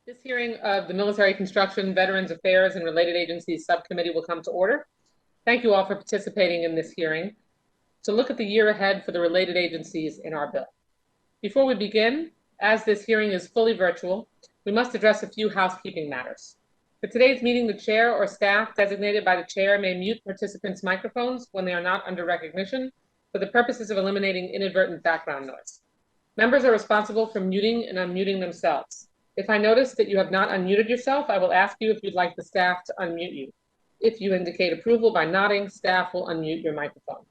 This hearing of the Military Construction, Veterans Affairs, and Related Agencies Subcommittee will come to order. Thank you all for participating in this hearing to look at the year ahead for the related agencies in our bill. Before we begin, as this hearing is fully virtual, we must address a few housekeeping matters. For today's meeting, the chair or staff designated by the chair may mute participants' microphones when they are not under recognition for the purposes of eliminating inadvertent background noise. Members are responsible for muting and unmuting themselves. If I notice that you have not unmuted yourself, I will ask you if you'd like the staff to unmute you. If you indicate approval by nodding, staff will unmute your microphone.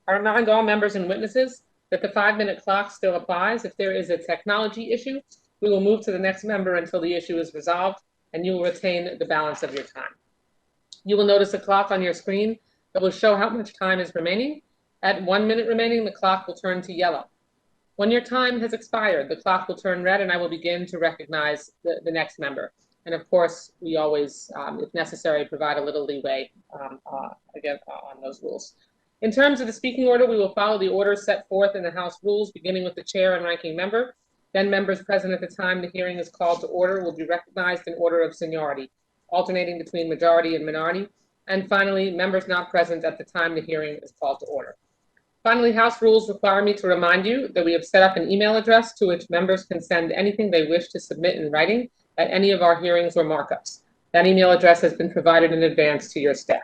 I remind all members and witnesses that the 5-minute clock still applies. If there is a technology issue, we will move to the next member until the issue is resolved, and you will retain the balance of your time. You will notice a clock on your screen that will show how much time is remaining. At 1 minute remaining, the clock will turn to yellow. When your time has expired, the clock will turn red and I will begin to recognize the next member. And of course, we always, if necessary, provide a little leeway again on those rules. In terms of the speaking order, we will follow the order set forth in the House rules, beginning with the chair and ranking member. Then members present at the time the hearing is called to order will be recognized in order of seniority, alternating between majority and minority. And finally, members not present at the time the hearing is called to order. Finally, House rules require me to remind you that we have set up an email address to which members can send anything they wish to submit in writing at any of our hearings or markups. That email address has been provided in advance to your staff.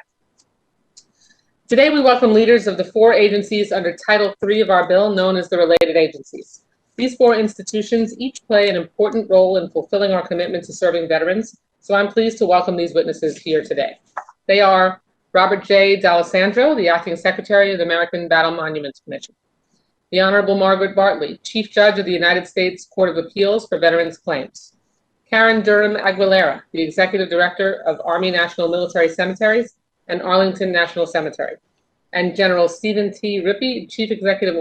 Today, we welcome leaders of the 4 agencies under Title III of our bill, known as the related agencies. These 4 institutions each play an important role in fulfilling our commitment to serving veterans, so I'm pleased to welcome these witnesses here today. They are Robert J. D'Alessandro, the Acting Secretary of the American Battle Monuments Commission. The Honorable Margaret Bartley, Chief Judge of the United States Court of Appeals for Veterans Claims. Karen Durham Aguilera, the Executive Director of Army National Military Cemeteries and Arlington National Cemetery. And General Stephen T. Rippey, Chief Executive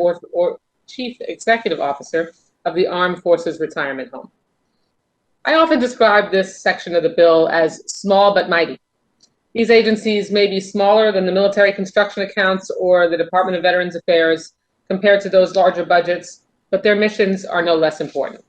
Officer of the Armed Forces Retirement Home. I often describe this section of the bill as small but mighty. These agencies may be smaller than the military construction accounts or the Department of Veterans Affairs compared to those larger budgets, but their missions are no less important.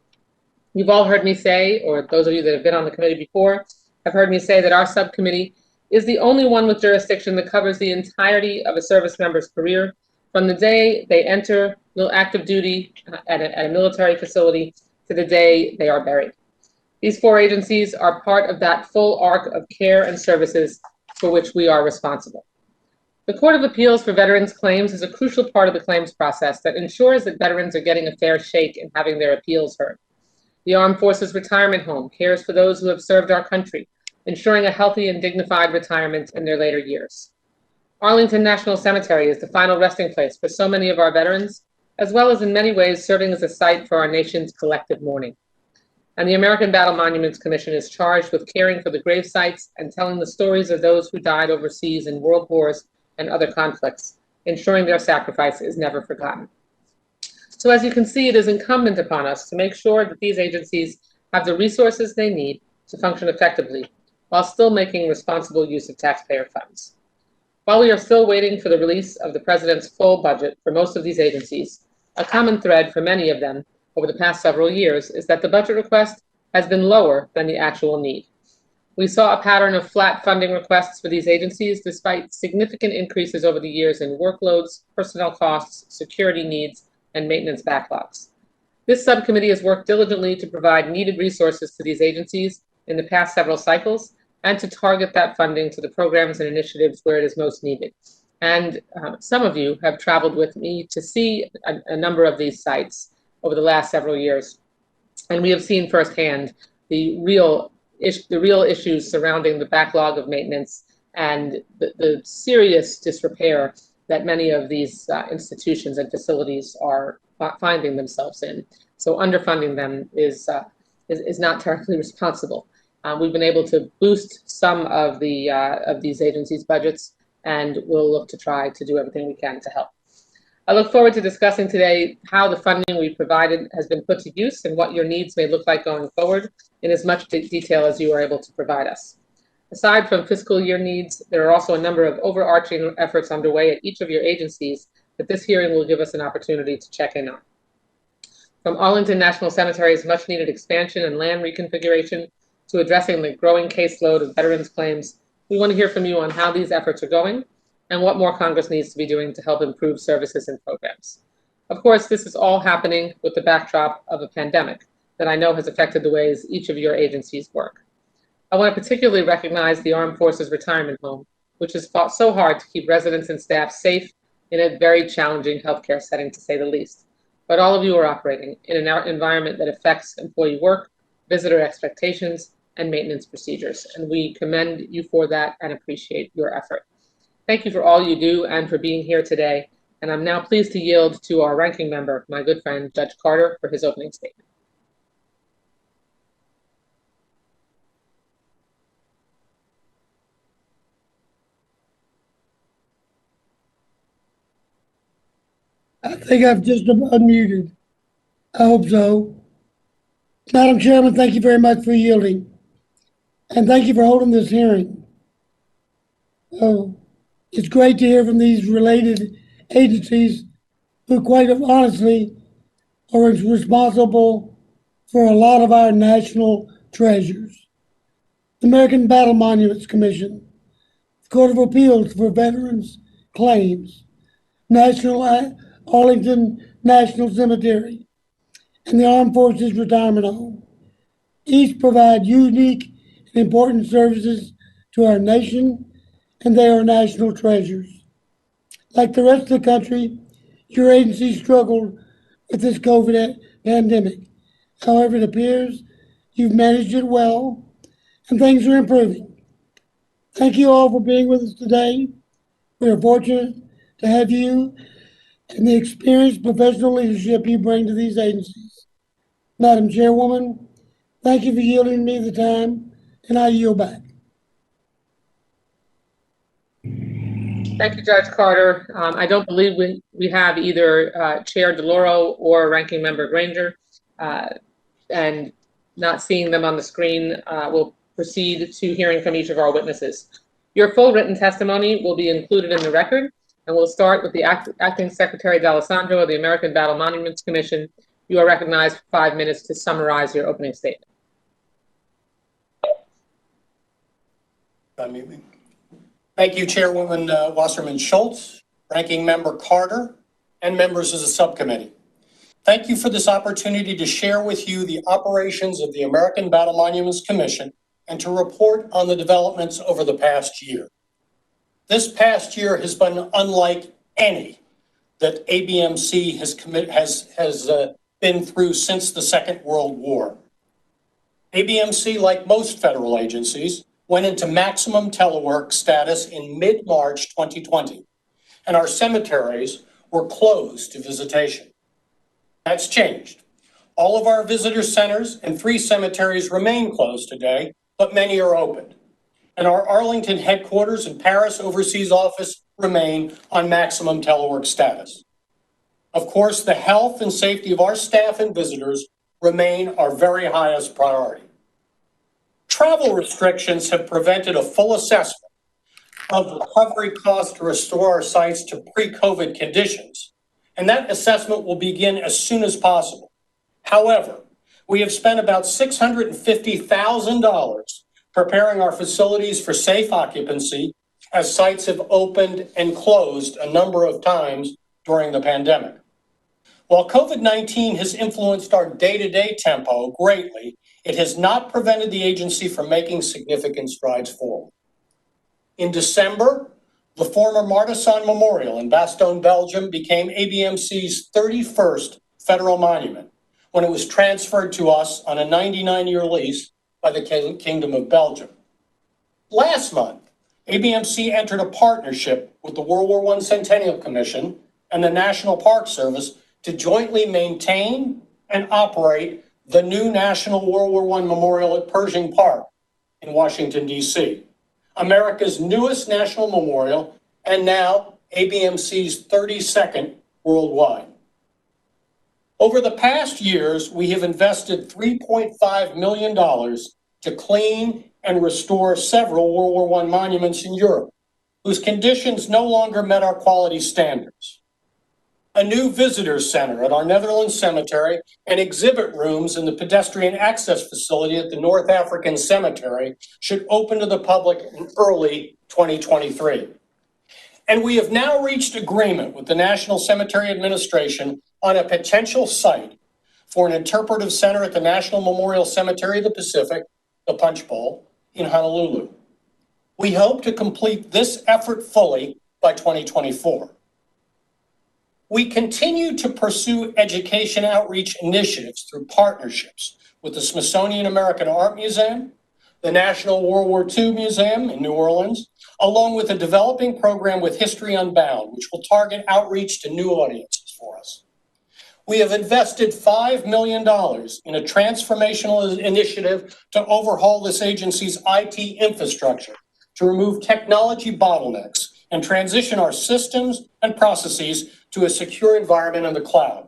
You've all heard me say, or those of you that have been on the committee before, have heard me say that our subcommittee is the only one with jurisdiction that covers the entirety of a service member's career, from the day they enter active duty at a military facility to the day they are buried. These 4 agencies are part of that full arc of care and services for which we are responsible. The Court of Appeals for Veterans Claims is a crucial part of the claims process that ensures that veterans are getting a fair shake in having their appeals heard. The Armed Forces Retirement Home cares for those who have served our country, ensuring a healthy and dignified retirement in their later years. Arlington National Cemetery is the final resting place for so many of our veterans, as well as in many ways serving as a site for our nation's collective mourning. And the American Battle Monuments Commission is charged with caring for the grave sites and telling the stories of those who died overseas in world wars and other conflicts, ensuring their sacrifice is never forgotten. So as you can see, it is incumbent upon us to make sure that these agencies have the resources they need to function effectively while still making responsible use of taxpayer funds. While we are still waiting for the release of the President's full budget for most of these agencies, a common thread for many of them over the past several years is that the budget request has been lower than the actual need. We saw a pattern of flat funding requests for these agencies despite significant increases over the years in workloads, personnel costs, security needs, and maintenance backlogs. This subcommittee has worked diligently to provide needed resources to these agencies in the past several cycles and to target that funding to the programs and initiatives where it is most needed. And some of you have traveled with me to see a number of these sites over the last several years. And we have seen firsthand the real issues surrounding the backlog of maintenance and the serious disrepair that many of these institutions and facilities are finding themselves in. So underfunding them is not terribly responsible. We've been able to boost some of these agencies' budgets, and we'll look to try to do everything we can to help. I look forward to discussing today how the funding we've provided has been put to use and what your needs may look like going forward in as much detail as you are able to provide us. Aside from fiscal year needs, there are also a number of overarching efforts underway at each of your agencies that this hearing will give us an opportunity to check in on. From Arlington National Cemetery's much-needed expansion and land reconfiguration to addressing the growing caseload of veterans claims, we want to hear from you on how these efforts are going and what more Congress needs to be doing to help improve services and programs. Of course, this is all happening with the backdrop of a pandemic that I know has affected the ways each of your agencies work. I want to particularly recognize the Armed Forces Retirement Home, which has fought so hard to keep residents and staff safe in a very challenging healthcare setting, to say the least. But all of you are operating in an environment that affects employee work, visitor expectations, and maintenance procedures, and we commend you for that and appreciate your effort. Thank you for all you do and for being here today, and I'm now pleased to yield to our ranking member, my good friend, Judge Carter, for his opening statement. I think I've just unmuted. I hope so. Madam Chairman, thank you very much for yielding. And thank you for holding this hearing. It's great to hear from these related agencies who quite honestly are responsible for a lot of our national treasures. The American Battle Monuments Commission, the Court of Appeals for Veterans Claims, Arlington National Cemetery, and the Armed Forces Retirement Home. Each provide unique and important services to our nation, and they are national treasures. Like the rest of the country, your agency struggled with this COVID pandemic. However, it appears you've managed it well, and things are improving. Thank you all for being with us today. We are fortunate to have you and the experienced professional leadership you bring to these agencies. Madam Chairwoman, thank you for yielding me the time, and I yield back. Thank you, Judge Carter. I don't believe we have either Chair DeLauro or Ranking Member Granger, and not seeing them on the screen, we'll proceed to hearing from each of our witnesses. Your full written testimony will be included in the record, and we'll start with the Acting Secretary D'Alessandro of the American Battle Monuments Commission. You are recognized for 5 minutes to summarize your opening statement. Thank you, Chairwoman Wasserman Schultz, Ranking Member Carter, and members of the subcommittee. Thank you for this opportunity to share with you the operations of the American Battle Monuments Commission and to report on the developments over the past year. This past year has been unlike any that ABMC has been through since the Second World War. ABMC, like most federal agencies, went into maximum telework status in mid-March 2020, and our cemeteries were closed to visitation. That's changed. All of our visitor centers and 3 cemeteries remain closed today, but many are open. And our Arlington headquarters and Paris overseas office remain on maximum telework status. Of course, the health and safety of our staff and visitors remain our very highest priority. Travel restrictions have prevented a full assessment of recovery costs to restore our sites to pre-COVID conditions, and that assessment will begin as soon as possible. However, we have spent about $650,000 preparing our facilities for safe occupancy as sites have opened and closed a number of times during the pandemic. While COVID-19 has influenced our day-to-day tempo greatly, it has not prevented the agency from making significant strides forward. In December, the former Martissan Memorial in Bastogne, Belgium, became ABMC's 31st federal monument when it was transferred to us on a 99-year lease by the Kingdom of Belgium. Last month, ABMC entered a partnership with the World War I Centennial Commission and the National Park Service to jointly maintain and operate the new National World War I Memorial at Pershing Park in Washington, D.C., America's newest national memorial, and now ABMC's 32nd worldwide. Over the past years, we have invested $3.5 million to clean and restore several World War I monuments in Europe, whose conditions no longer met our quality standards. a new visitor center at our Netherlands Cemetery, and exhibit rooms in the pedestrian access facility at the North African Cemetery should open to the public in early 2023. And we have now reached agreement with the National Cemetery Administration on a potential site for an interpretive center at the National Memorial Cemetery of the Pacific, the Punch Bowl, in Honolulu. We hope to complete this effort fully by 2024. We continue to pursue education outreach initiatives through partnerships with the Smithsonian American Art Museum, the National World War II Museum in New Orleans, along with a developing program with History Unbound, which will target outreach to new audiences for us. We have invested $5 million in a transformational initiative to overhaul this agency's IT infrastructure, to remove technology bottlenecks and transition our systems and processes to a secure environment in the cloud.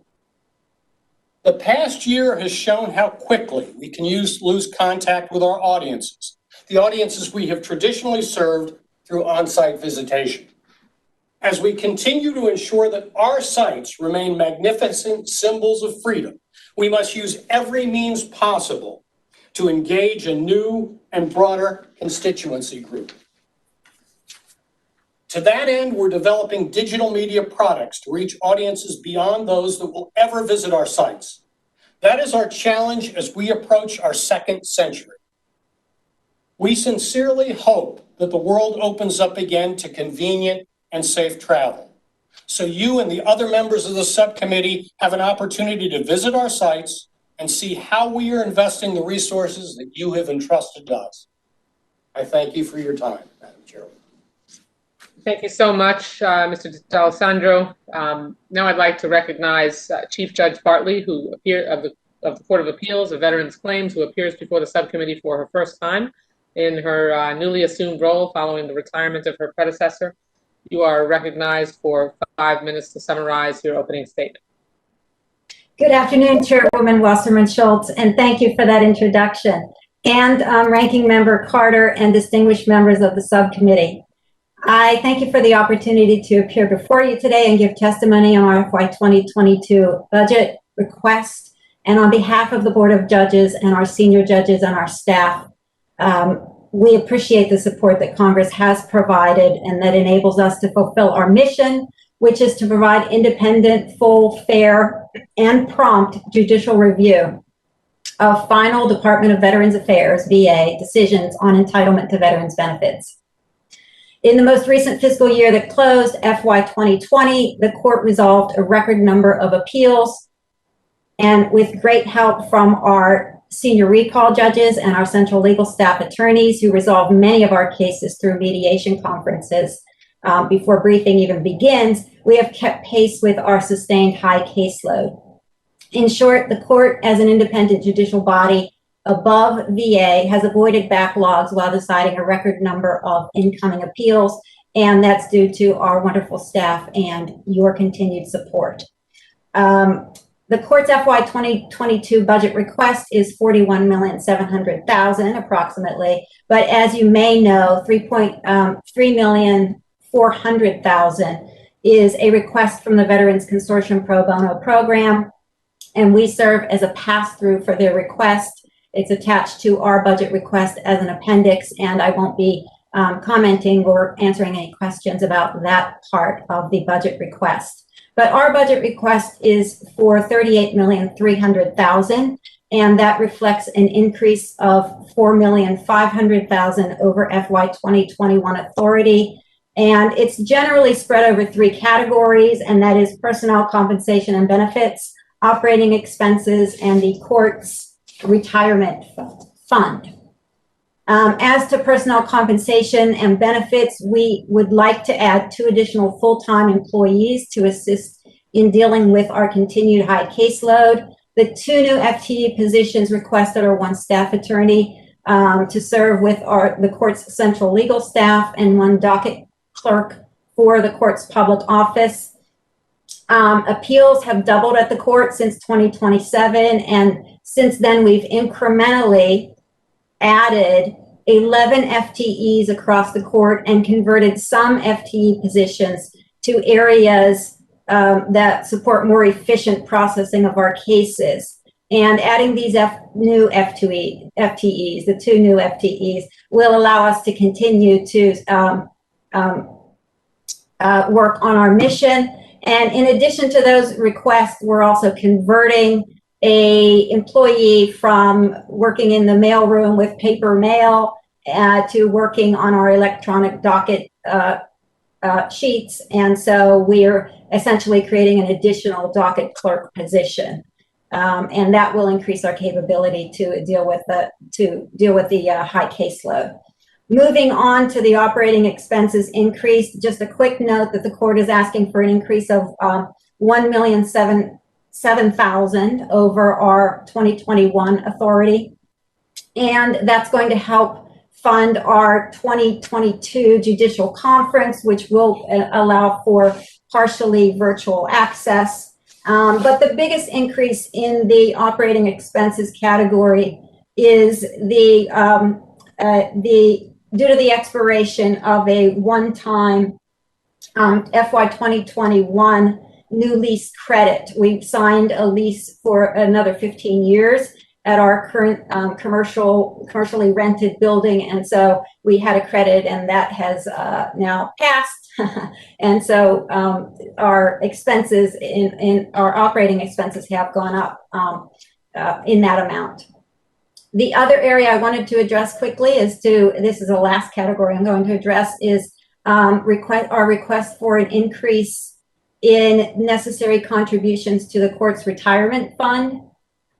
The past year has shown how quickly we can lose contact with our audiences, the audiences we have traditionally served through on-site visitation. As we continue to ensure that our sites remain magnificent symbols of freedom, we must use every means possible to engage a new and broader constituency group. To that end, we're developing digital media products to reach audiences beyond those that will ever visit our sites. That is our challenge as we approach our second century. We sincerely hope that the world opens up again to convenient and safe travel, so you and the other members of the subcommittee have an opportunity to visit our sites and see how we are investing the resources that you have entrusted to us. I thank you for your time, Madam Chairman. Thank you so much, Mr. D'Alessandro. Now I'd like to recognize Chief Judge Bartley, who of the Court of Appeals of Veterans Claims, who appears before the subcommittee for her first time in her newly assumed role following the retirement of her predecessor. You are recognized for 5 minutes to summarize your opening statement. Good afternoon, Chairwoman Wasserman-Schultz, and thank you for that introduction. And Ranking Member Carter and distinguished members of the subcommittee. I thank you for the opportunity to appear before you today and give testimony on our FY 2022 budget request. And on behalf of the Board of Judges and our senior judges and our staff, we appreciate the support that Congress has provided and that enables us to fulfill our mission, which is to provide independent, full, fair, and prompt judicial review of final Department of Veterans Affairs, VA, decisions on entitlement to veterans benefits. In the most recent fiscal year that closed, FY 2020, the court resolved a record number of appeals, and with great help from our senior recall judges and our central legal staff attorneys who resolved many of our cases through mediation conferences before briefing even begins, we have kept pace with our sustained high caseload. In short, the court, as an independent judicial body above VA, has avoided backlogs while deciding a record number of incoming appeals, and that's due to our wonderful staff and your continued support. The court's FY 2022 budget request is $41,700,000 approximately, but as you may know, $3,400,000 is a request from the Veterans Consortium Pro Bono Program, and we serve as a pass-through for their request. It's attached to our budget request as an appendix, and I won't be commenting or answering any questions about that part of the budget request. But our budget request is for $38,300,000, and that reflects an increase of $4,500,000 over FY 2021 authority. And it's generally spread over 3 categories, and that is personnel compensation and benefits, operating expenses, and the court's retirement fund. As to personnel compensation and benefits, we would like to add 2 additional full-time employees to assist in dealing with our continued high caseload. The 2 new FTE positions requested are 1 staff attorney to serve with the court's central legal staff and 1 docket clerk for the court's public office. Appeals have doubled at the court since 2027, and since then we've incrementally added 11 FTEs across the court and converted some FTE positions to areas that support more efficient processing of our cases. And adding these new FTEs, the 2 new FTEs, will allow us to continue to work on our mission. And in addition to those requests, we're also converting a employee from working in the mailroom with paper mail to working on our electronic docket sheets. And so we're essentially creating an additional docket clerk position. And that will increase our capability to deal with the high caseload. Moving on to the operating expenses increase, just a quick note that the court is asking for an increase of $1,007,000 over our 2021 authority. And that's going to help fund our 2022 judicial conference, which will allow for partially virtual access. But the biggest increase in the operating expenses category is due to the expiration of a one-time FY 2021 new lease credit. We've signed a lease for another 15 years at our current commercially rented building, and so we had a credit, and that has now passed. And so our expenses in our operating expenses have gone up in that amount. The other area I wanted to address quickly this is the last category I'm going to address, is our request for an increase in necessary contributions to the court's retirement fund.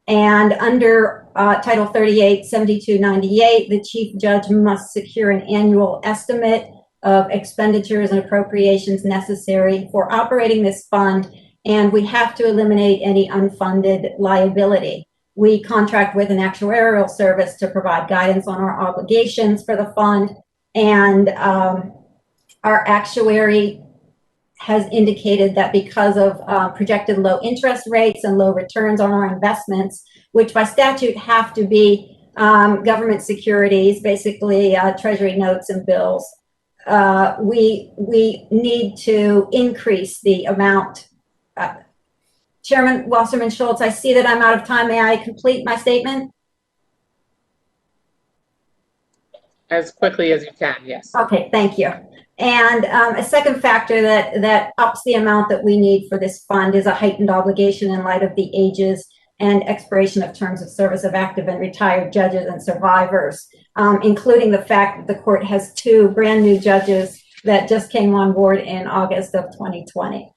And under Title 38, 7298, the chief judge must secure an annual estimate of expenditures and appropriations necessary for operating this fund, and we have to eliminate any unfunded liability. We contract with an actuarial service to provide guidance on our obligations for the fund, and our actuary has indicated that because of projected low interest rates and low returns on our investments, which by statute have to be government securities, basically treasury notes and bills, we need to increase the amount. Chairman Wasserman Schultz, I see that I'm out of time. May I complete my statement? As quickly as you can, yes. Okay, thank you. And a second factor that ups the amount that we need for this fund is a heightened obligation in light of the ages and expiration of terms of service of active and retired judges and survivors, including the fact that the court has 2 brand new judges that just came on board in August of 2020.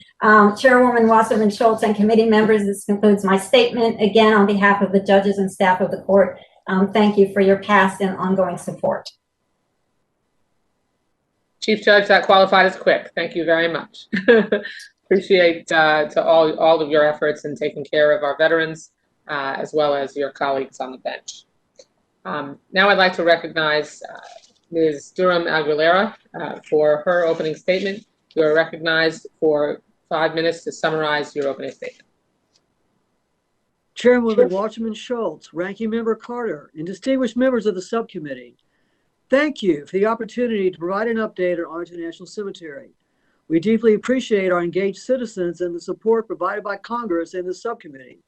Chairwoman Wasserman Schultz and committee members, this concludes my statement. Again, on behalf of the judges and staff of the court, thank you for your past and ongoing support. Chief Judge, that qualified as quick. Thank you very much. Appreciate to all of your efforts in taking care of our veterans, as well as your colleagues on the bench. Now I'd like to recognize Ms. Durham Aguilera for her opening statement. You are recognized for 5 minutes to summarize your opening statement. Chairwoman Wasserman Schultz, Ranking Member Carter, and distinguished members of the subcommittee, thank you for the opportunity to provide an update on Arlington National Cemetery. We deeply appreciate our engaged citizens and the support provided by Congress and the subcommittee.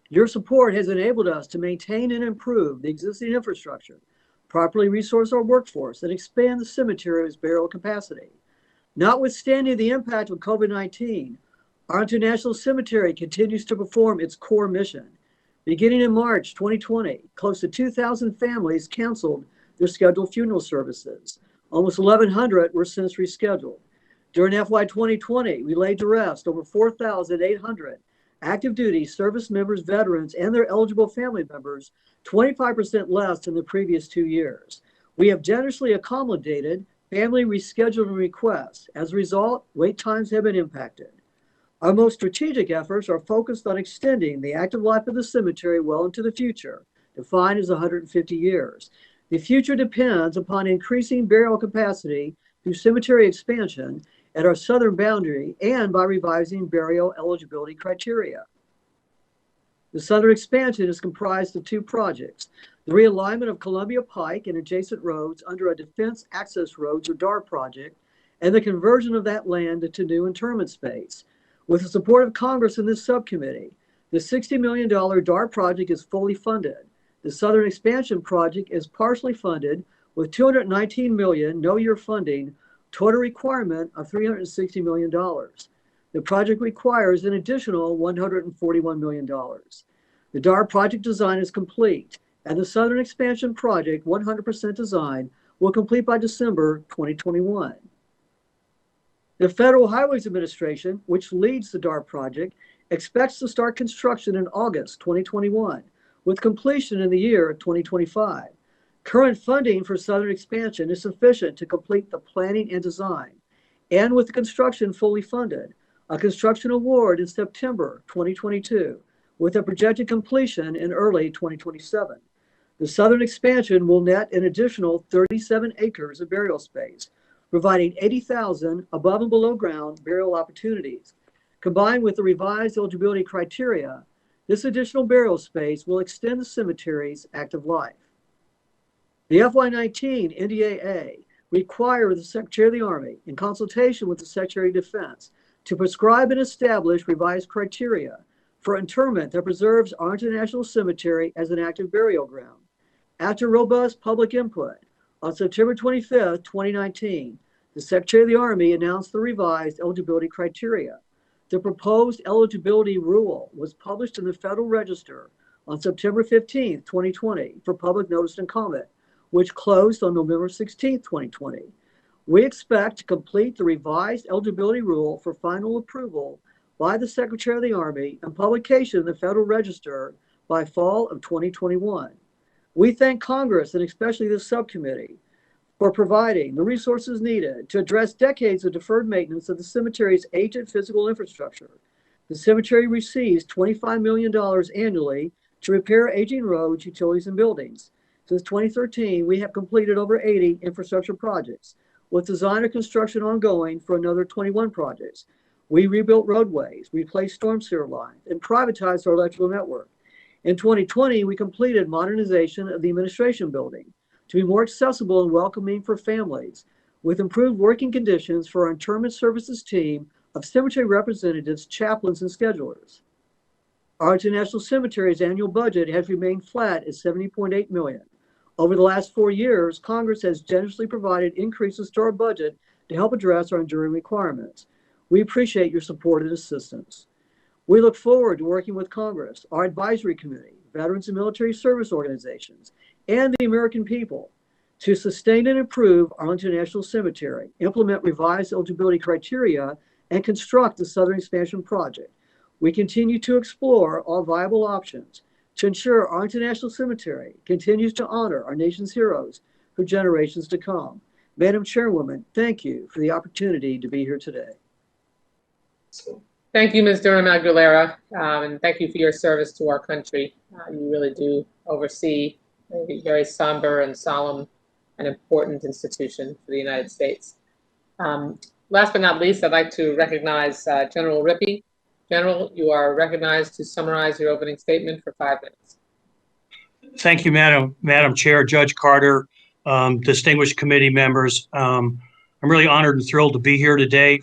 Your support has enabled us to maintain and improve the existing infrastructure, properly resource our workforce, and expand the cemetery's burial capacity. Notwithstanding the impact of COVID-19, Arlington National Cemetery continues to perform its core mission. Beginning in March 2020, close to 2,000 families canceled their scheduled funeral services. Almost 1,100 were since rescheduled. During FY 2020, we laid to rest over 4,800 active duty service members, veterans, and their eligible family members, 25% less than the previous 2 years. We have generously accommodated family rescheduling requests. As a result, wait times have been impacted. Our most strategic efforts are focused on extending the active life of the cemetery well into the future, defined as 150 years. The future depends upon increasing burial capacity through cemetery expansion at our southern boundary and by revising burial eligibility criteria. The southern expansion is comprised of 2 projects: the realignment of Columbia Pike and adjacent roads under a Defense Access Roads or DAR project, and the conversion of that land into new interment space. With the support of Congress and this subcommittee, the $60 million DART project is fully funded. The Southern Expansion Project is partially funded with $219 million no-year funding toward a requirement of $360 million. The project requires an additional $141 million. The DART project design is complete, and the Southern Expansion Project 100% design will complete by December 2021. The Federal Highways Administration, which leads the DART project, expects to start construction in August 2021, with completion in the year 2025. Current funding for Southern Expansion is sufficient to complete the planning and design, and with the construction fully funded, a construction award in September 2022, with a projected completion in early 2027. The Southern Expansion will net an additional 37 acres of burial space, providing 80,000 above and below ground burial opportunities. Combined with the revised eligibility criteria, this additional burial space will extend the cemetery's active life. The FY19 NDAA requires the Secretary of the Army, in consultation with the Secretary of Defense, to prescribe and establish revised criteria for interment that preserves Arlington National Cemetery as an active burial ground. After robust public input, on September 25, 2019, the Secretary of the Army announced the revised eligibility criteria. The proposed eligibility rule was published in the Federal Register on September 15, 2020, for public notice and comment, which closed on November 16, 2020. We expect to complete the revised eligibility rule for final approval by the Secretary of the Army and publication in the Federal Register by fall of 2021. We thank Congress, and especially this subcommittee, for providing the resources needed to address decades of deferred maintenance of the cemetery's aged physical infrastructure. The cemetery receives $25 million annually to repair aging roads, utilities, and buildings. Since 2013, we have completed over 80 infrastructure projects, with design or construction ongoing for another 21 projects. We rebuilt roadways, replaced storm sewer lines, and privatized our electrical network. In 2020, we completed modernization of the administration building to be more accessible and welcoming for families, with improved working conditions for our interment services team of cemetery representatives, chaplains, and schedulers. Arlington National Cemetery's annual budget has remained flat at $70.8 million. Over the last 4 years, Congress has generously provided increases to our budget to help address our enduring requirements. We appreciate your support and assistance. We look forward to working with Congress, our advisory committee, veterans and military service organizations, and the American people to sustain and improve Arlington National Cemetery, implement revised eligibility criteria, and construct the Southern Expansion Project. We continue to explore all viable options to ensure Arlington National Cemetery continues to honor our nation's heroes for generations to come. Madam Chairwoman, thank you for the opportunity to be here today. Thank you, Ms. Durham-Aguilera, and thank you for your service to our country. You really do oversee a very somber and solemn and important institution for the United States. Last but not least, I'd like to recognize General Rippey. General, you are recognized to summarize your opening statement for 5 minutes. Thank you, Madam Chair, Judge Carter, distinguished committee members. I'm really honored and thrilled to be here today.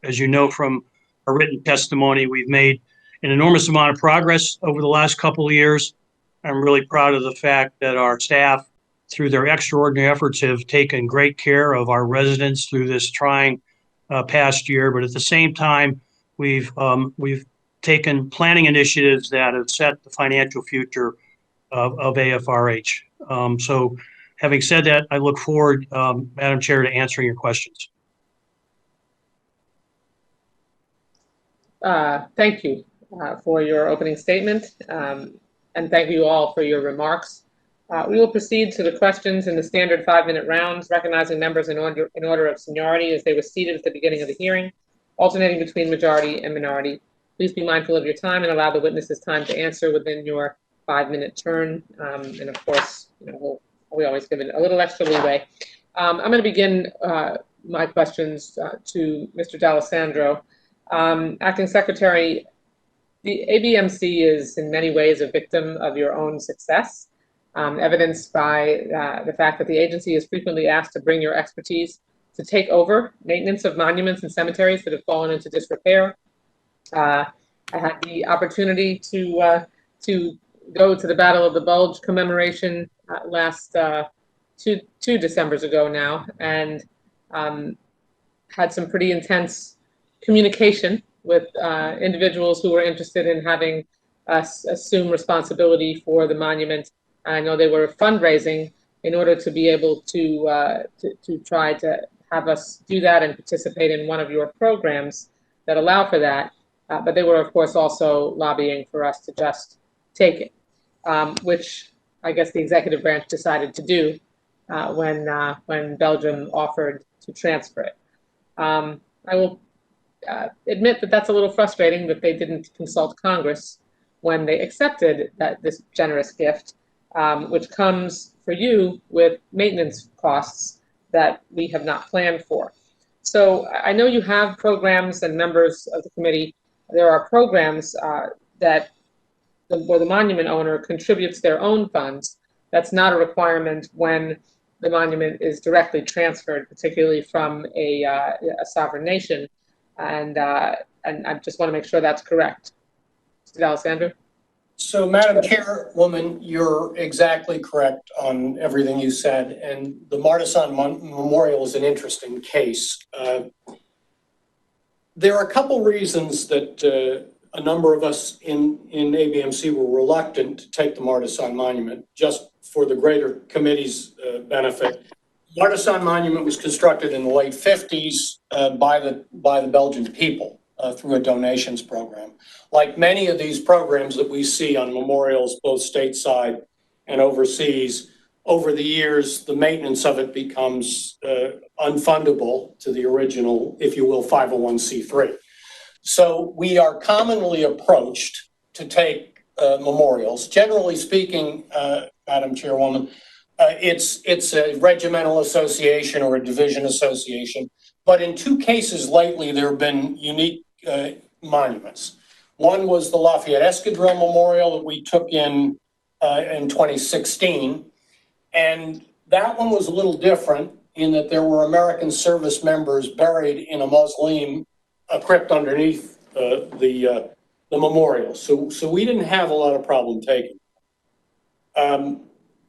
As you know from our written testimony, we've made an enormous amount of progress over the last couple of years. I'm really proud of the fact that our staff, through their extraordinary efforts, have taken great care of our residents through this trying past year. But at the same time, we've taken planning initiatives that have set the financial future of AFRH. So having said that, I look forward, Madam Chair, to answering your questions. Thank you for your opening statement, and thank you all for your remarks. We will proceed to the questions in the standard 5-minute rounds, recognizing members in order of seniority as they were seated at the beginning of the hearing, alternating between majority and minority. Please be mindful of your time and allow the witnesses time to answer within your 5-minute turn. And of course, we always give it a little extra leeway. I'm going to begin my questions to Mr. D'Alessandro. Acting Secretary, the ABMC is in many ways a victim of your own success, evidenced by the fact that the agency is frequently asked to bring your expertise to take over maintenance of monuments and cemeteries that have fallen into disrepair. I had the opportunity to go to the Battle of the Bulge commemoration last two Decembers ago now, and had some pretty intense communication with individuals who were interested in having us assume responsibility for the monument. I know they were fundraising in order to be able to try to have us do that and participate in one of your programs that allow for that. But they were, of course, also lobbying for us to just take it, which I guess the executive branch decided to do when Belgium offered to transfer it. I will admit that that's a little frustrating that they didn't consult Congress when they accepted this generous gift, which comes for you with maintenance costs that we have not planned for. So I know you have programs, and members of the committee, there are programs where the monument owner contributes their own funds. That's not a requirement when the monument is directly transferred, particularly from a sovereign nation. And I just want to make sure that's correct. Mr. D'Alessandro? So, Madam Chairwoman, you're exactly correct on everything you said. And the Martisson Memorial is an interesting case. There are a couple reasons that a number of us in ABMC were reluctant to take the Martisson Monument, just for the greater committee's benefit. Martisson Monument was constructed in the late 50s by the Belgian people through a donations program. Like many of these programs that we see on memorials, both stateside and overseas, over the years, the maintenance of it becomes unfundable to the original, if you will, 501c3. So we are commonly approached to take memorials. Generally speaking, Madam Chairwoman, it's a regimental association or a division association. But in two cases lately, there have been unique monuments. One was the Lafayette Escadrille Memorial that we took in 2016. And that one was a little different in that there were American service members buried in a mausoleum, a crypt underneath the memorial. So we didn't have a lot of problem taking.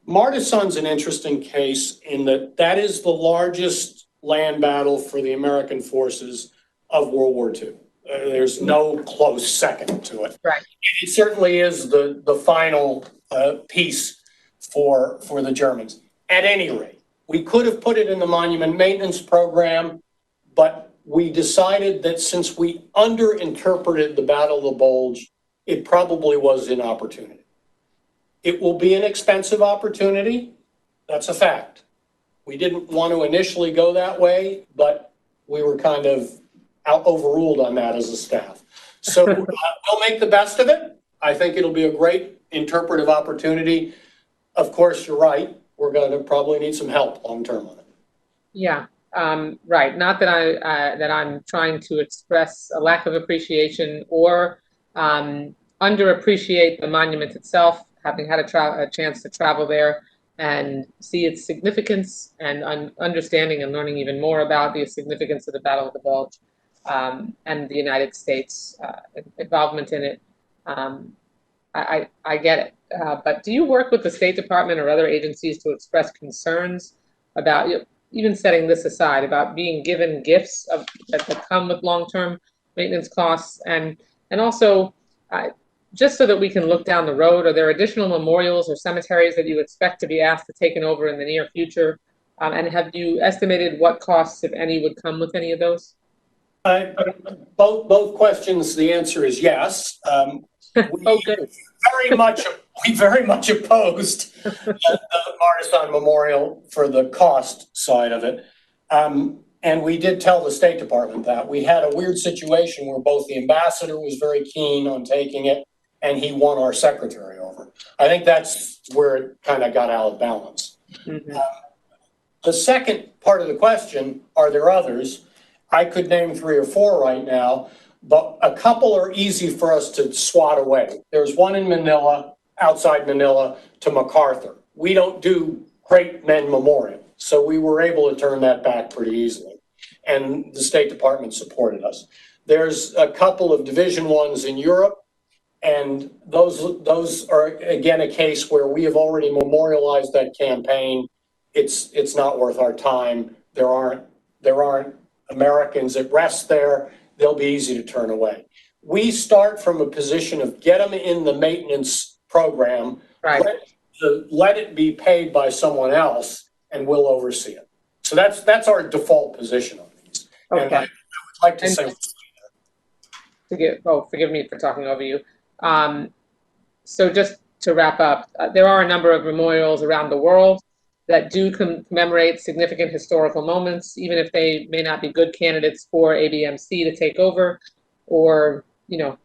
Martisson's an interesting case in that is the largest land battle for the American forces of World War II. There's no close second to it. Right. It certainly is the final piece for the Germans. At any rate, we could have put it in the monument maintenance program, but we decided that since we underinterpreted the Battle of the Bulge, it probably was an opportunity. It will be an expensive opportunity. That's a fact. We didn't want to initially go that way, but we were kind of overruled on that as a staff. So we'll make the best of it. I think it'll be a great interpretive opportunity. Of course, you're right. We're going to probably need some help long term on it. Yeah, right. Not that I'm trying to express a lack of appreciation or underappreciate the monument itself, having had a chance to travel there and see its significance and understanding and learning even more about the significance of the Battle of the Bulge and the United States involvement in it. I get it. But do you work with the State Department or other agencies to express concerns about, even setting this aside, about being given gifts that come with long-term maintenance costs? And also, just so that we can look down the road, are there additional memorials or cemeteries that you expect to be asked to take over in the near future? And have you estimated what costs, if any, would come with any of those? Both questions, the answer is yes. We very much opposed the Martisson Memorial for the cost side of it. And we did tell the State Department that. We had a weird situation where both the ambassador was very keen on taking it and he won our secretary over. I think that's where it kind of got out of balance. Mm-hmm. The second part of the question, are there others? I could name 3 or 4 right now, but a couple are easy for us to swat away. There's one in Manila, outside Manila, to MacArthur. We don't do Great Men Memorial, so we were able to turn that back pretty easily. And the State Department supported us. There's a couple of Division ones in Europe, and those are, again, a case where we have already memorialized that campaign. It's not worth our time. There aren't Americans at rest there. They'll be easy to turn away. We start from a position of get them in the maintenance program, Right. let it be paid by someone else, and we'll oversee it. So that's our default position on these. Okay. And I would like to say, forgive me for talking over you. So just to wrap up, there are a number of memorials around the world that do commemorate significant historical moments, even if they may not be good candidates for ABMC to take over, or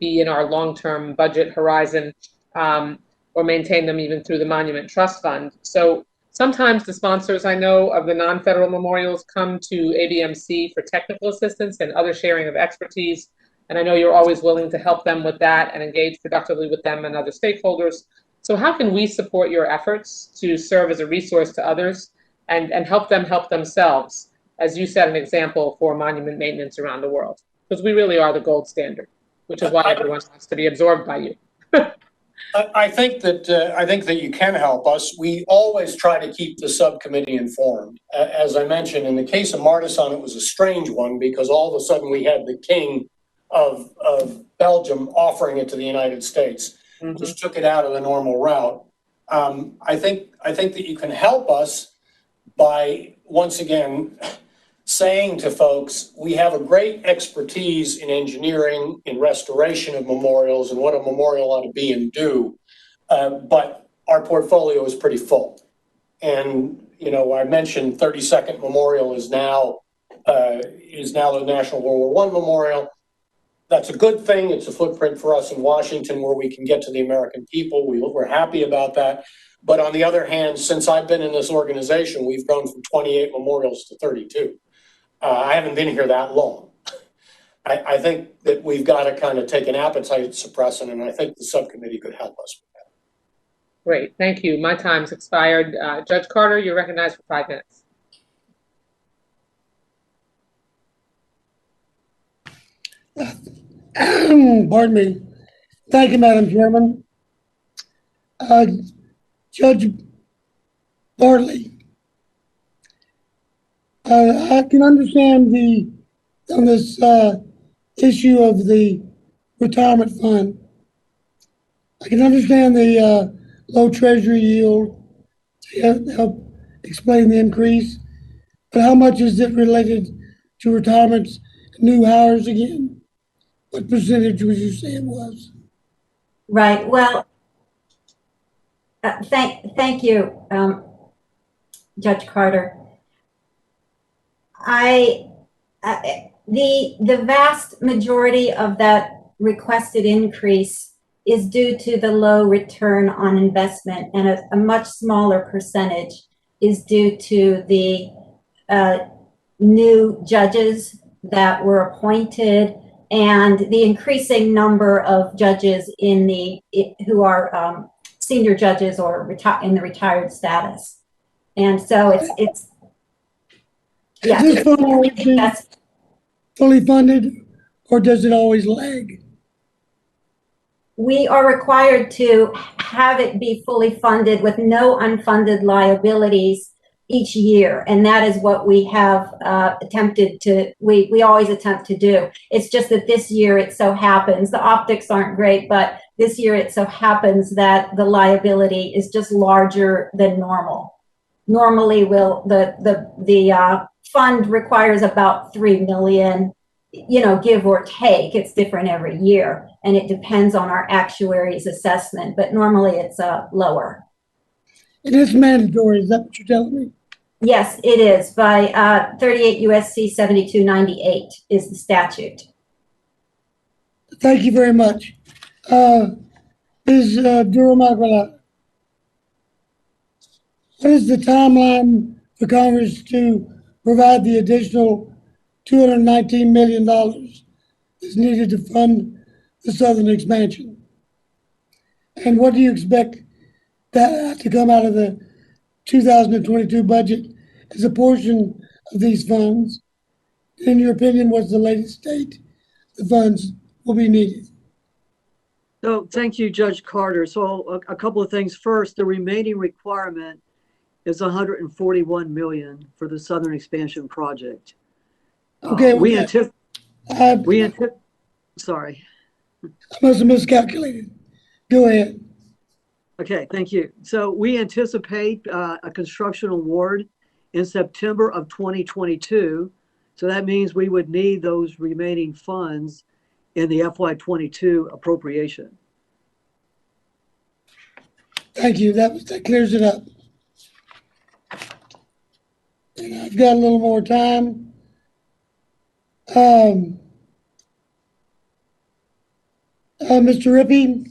be in our long-term budget horizon, or maintain them even through the Monument Trust Fund. So sometimes the sponsors, I know, of the non-federal memorials come to ABMC for technical assistance and other sharing of expertise. And I know you're always willing to help them with that and engage productively with them and other stakeholders. So how can we support your efforts to serve as a resource to others and help them help themselves, as you set an example for monument maintenance around the world? Because we really are the gold standard, which is why everyone wants to be absorbed by you. I think that you can help us. We always try to keep the subcommittee informed. As I mentioned, in the case of Martisson, it was a strange one because all of a sudden we had the king of Belgium offering it to the United States, which took it out of the normal route. I think that you can help us by, once again, saying to folks, we have a great expertise in engineering, in restoration of memorials and what a memorial ought to be and do, but our portfolio is pretty full. And, I mentioned 32nd Memorial is now the National World War I Memorial. That's a good thing. It's a footprint for us in Washington where we can get to the American people. We're happy about that. But on the other hand, since I've been in this organization, we've grown from 28 memorials to 32. I haven't been here that long. I think that we've got to kind of take an appetite suppressant, and I think the subcommittee could help us with that. Great, thank you. My time's expired. Judge Carter, you're recognized for 5 minutes. Pardon me. Thank you, Madam Chairman. Judge Bartley, I can understand on this issue of the retirement fund. I can understand the low treasury yield to help explain the increase, but how much is it related to retirements and new hires again? What percentage would you say it was? Right. Well, thank you, Judge Carter. The vast majority of that requested increase is due to the low return on investment, and a much smaller percentage is due to the new judges that were appointed and the increasing number of judges who are senior judges or in the retired status. And so it's yeah. Is this fund always fully funded, or does it always lag? We are required to have it be fully funded with no unfunded liabilities each year, and that is what we have attempted to, we always attempt to do. It's just that this year it so happens, the optics aren't great, but this year it so happens that the liability is just larger than normal. Normally the fund requires about $3 million, give or take. It's different every year, and it depends on our actuary's assessment, but normally it's lower. It is mandatory, is that what you're telling me? Yes, it is. By 38 USC 7298 is the statute. Thank you very much. Ms. Durham-Aguilar, what is the timeline for Congress to provide the additional $219 million that's needed to fund the southern expansion? And what do you expect that to come out of the 2022 budget as a portion of these funds? In your opinion, what's the latest date the funds will be needed. So thank you, Judge Carter. So a couple of things. First, the remaining requirement is 141 million for the Southern Expansion Project. Okay, Sorry. I must have miscalculated. Go ahead. Okay, thank you. So we anticipate a construction award in September of 2022. So that means we would need those remaining funds in the FY22 appropriation. Thank you. That clears it up. And I've got a little more time. Mr. Rippey,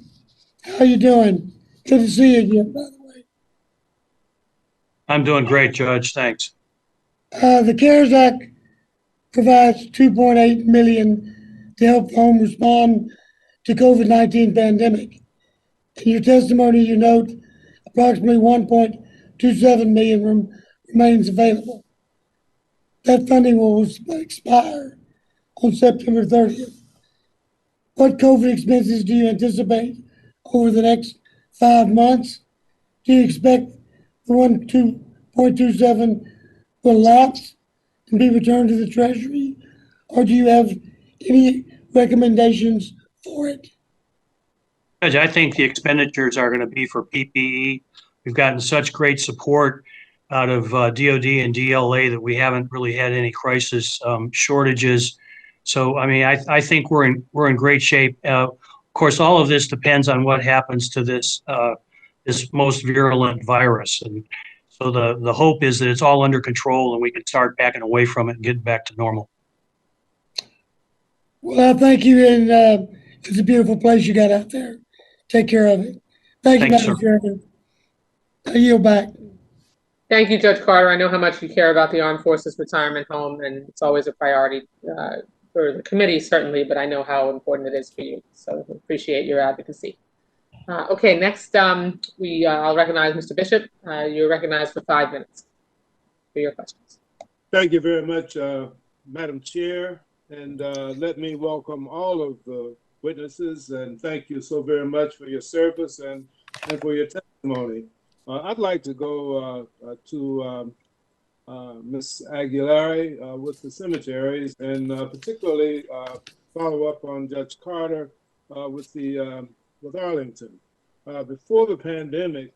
how you doing? Good to see you again, by the way. I'm doing great, Judge. Thanks. The CARES Act provides $2.8 million to help home respond to COVID-19 pandemic. In your testimony, you note approximately $1.27 million remains available. That funding will expire on September 30th. What COVID expenses do you anticipate over the next 5 months? Do you expect the 2.27 will lapse and be returned to the Treasury? Or do you have any recommendations for it? Judge, I think the expenditures are going to be for PPE. We've gotten such great support out of DOD and DLA that we haven't really had any crisis shortages. So, I mean, I think we're in great shape. Of course, all of this depends on what happens to this most virulent virus, and so the hope is that it's all under control and we can start backing away from it and get back to normal. Well, thank you, and it's a beautiful place you got out there. Take care of it. Thank you, Madam Chairman. I yield back. Thank you, Judge Carter. I know how much you care about the Armed Forces Retirement Home, and it's always a priority for the committee, certainly, but I know how important it is for you. So appreciate your advocacy. Okay, next, I'll recognize Mr. Bishop. You're recognized for 5 minutes for your questions. Thank you very much, Madam Chair, and let me welcome all of the witnesses, and thank you so very much for your service and for your testimony. I'd like to go to Ms. Aguilera with the cemeteries, and particularly follow up on Judge Carter with Arlington. Before the pandemic,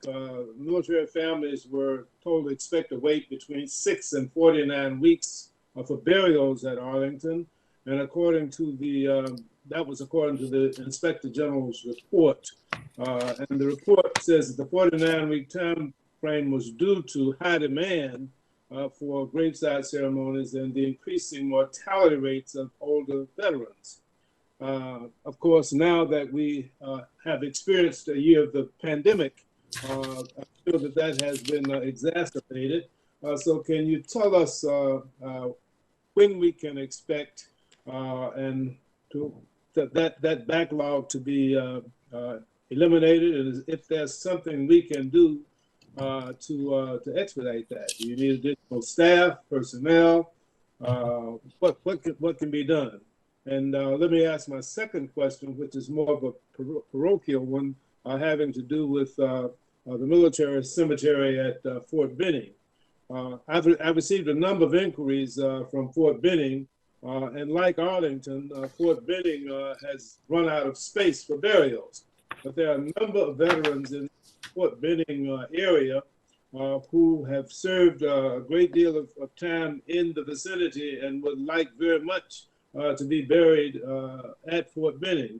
military families were told to expect to wait between 6 and 49 weeks for burials at Arlington, and according to that was according to the Inspector General's report. And the report says that the 49-week time frame was due to high demand for graveside ceremonies and the increasing mortality rates of older veterans. Of course, now that we have experienced a year of the pandemic, I feel that has been exacerbated. So can you tell us when we can expect that backlog to be eliminated, and if there's something we can do to expedite that? Do you need additional staff, personnel? What can be done? And let me ask my second question, which is more of a parochial one, having to do with the military cemetery at Fort Benning. I've received a number of inquiries from Fort Benning, and like Arlington, Fort Benning has run out of space for burials. But there are a number of veterans in the Fort Benning area who have served a great deal of time in the vicinity and would like very much to be buried at Fort Benning.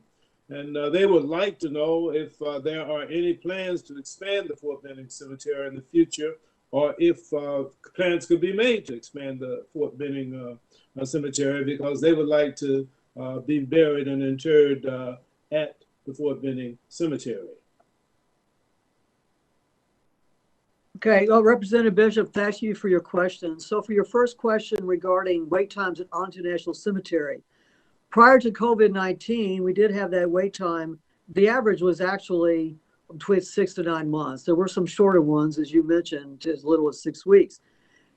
And they would like to know if there are any plans to expand the Fort Benning Cemetery in the future, or if plans could be made to expand the Fort Benning Cemetery, because they would like to be buried and interred at the Fort Benning Cemetery. Okay, well, Representative Bishop, thank you for your question. So for your first question regarding wait times at Arlington National Cemetery, prior to COVID-19, we did have that wait time. The average was actually between 6 to 9 months. There were some shorter ones, as you mentioned, as little as 6 weeks.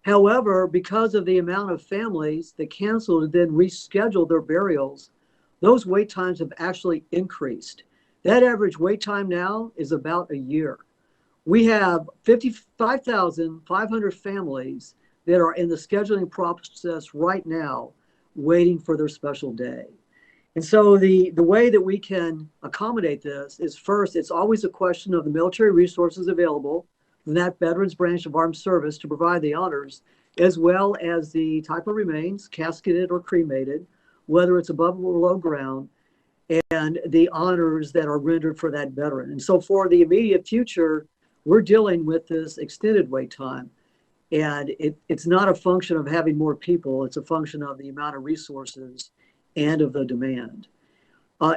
However, because of the amount of families that canceled and then rescheduled their burials, those wait times have actually increased. That average wait time now is about a year. We have 55,500 families that are in the scheduling process right now, waiting for their special day. And so the way that we can accommodate this is, first, it's always a question of the military resources available from that veterans branch of armed service to provide the honors, as well as the type of remains, casketed or cremated, whether it's above or below ground, and the honors that are rendered for that veteran. And so for the immediate future, we're dealing with this extended wait time. And it's not a function of having more people, it's a function of the amount of resources and of the demand.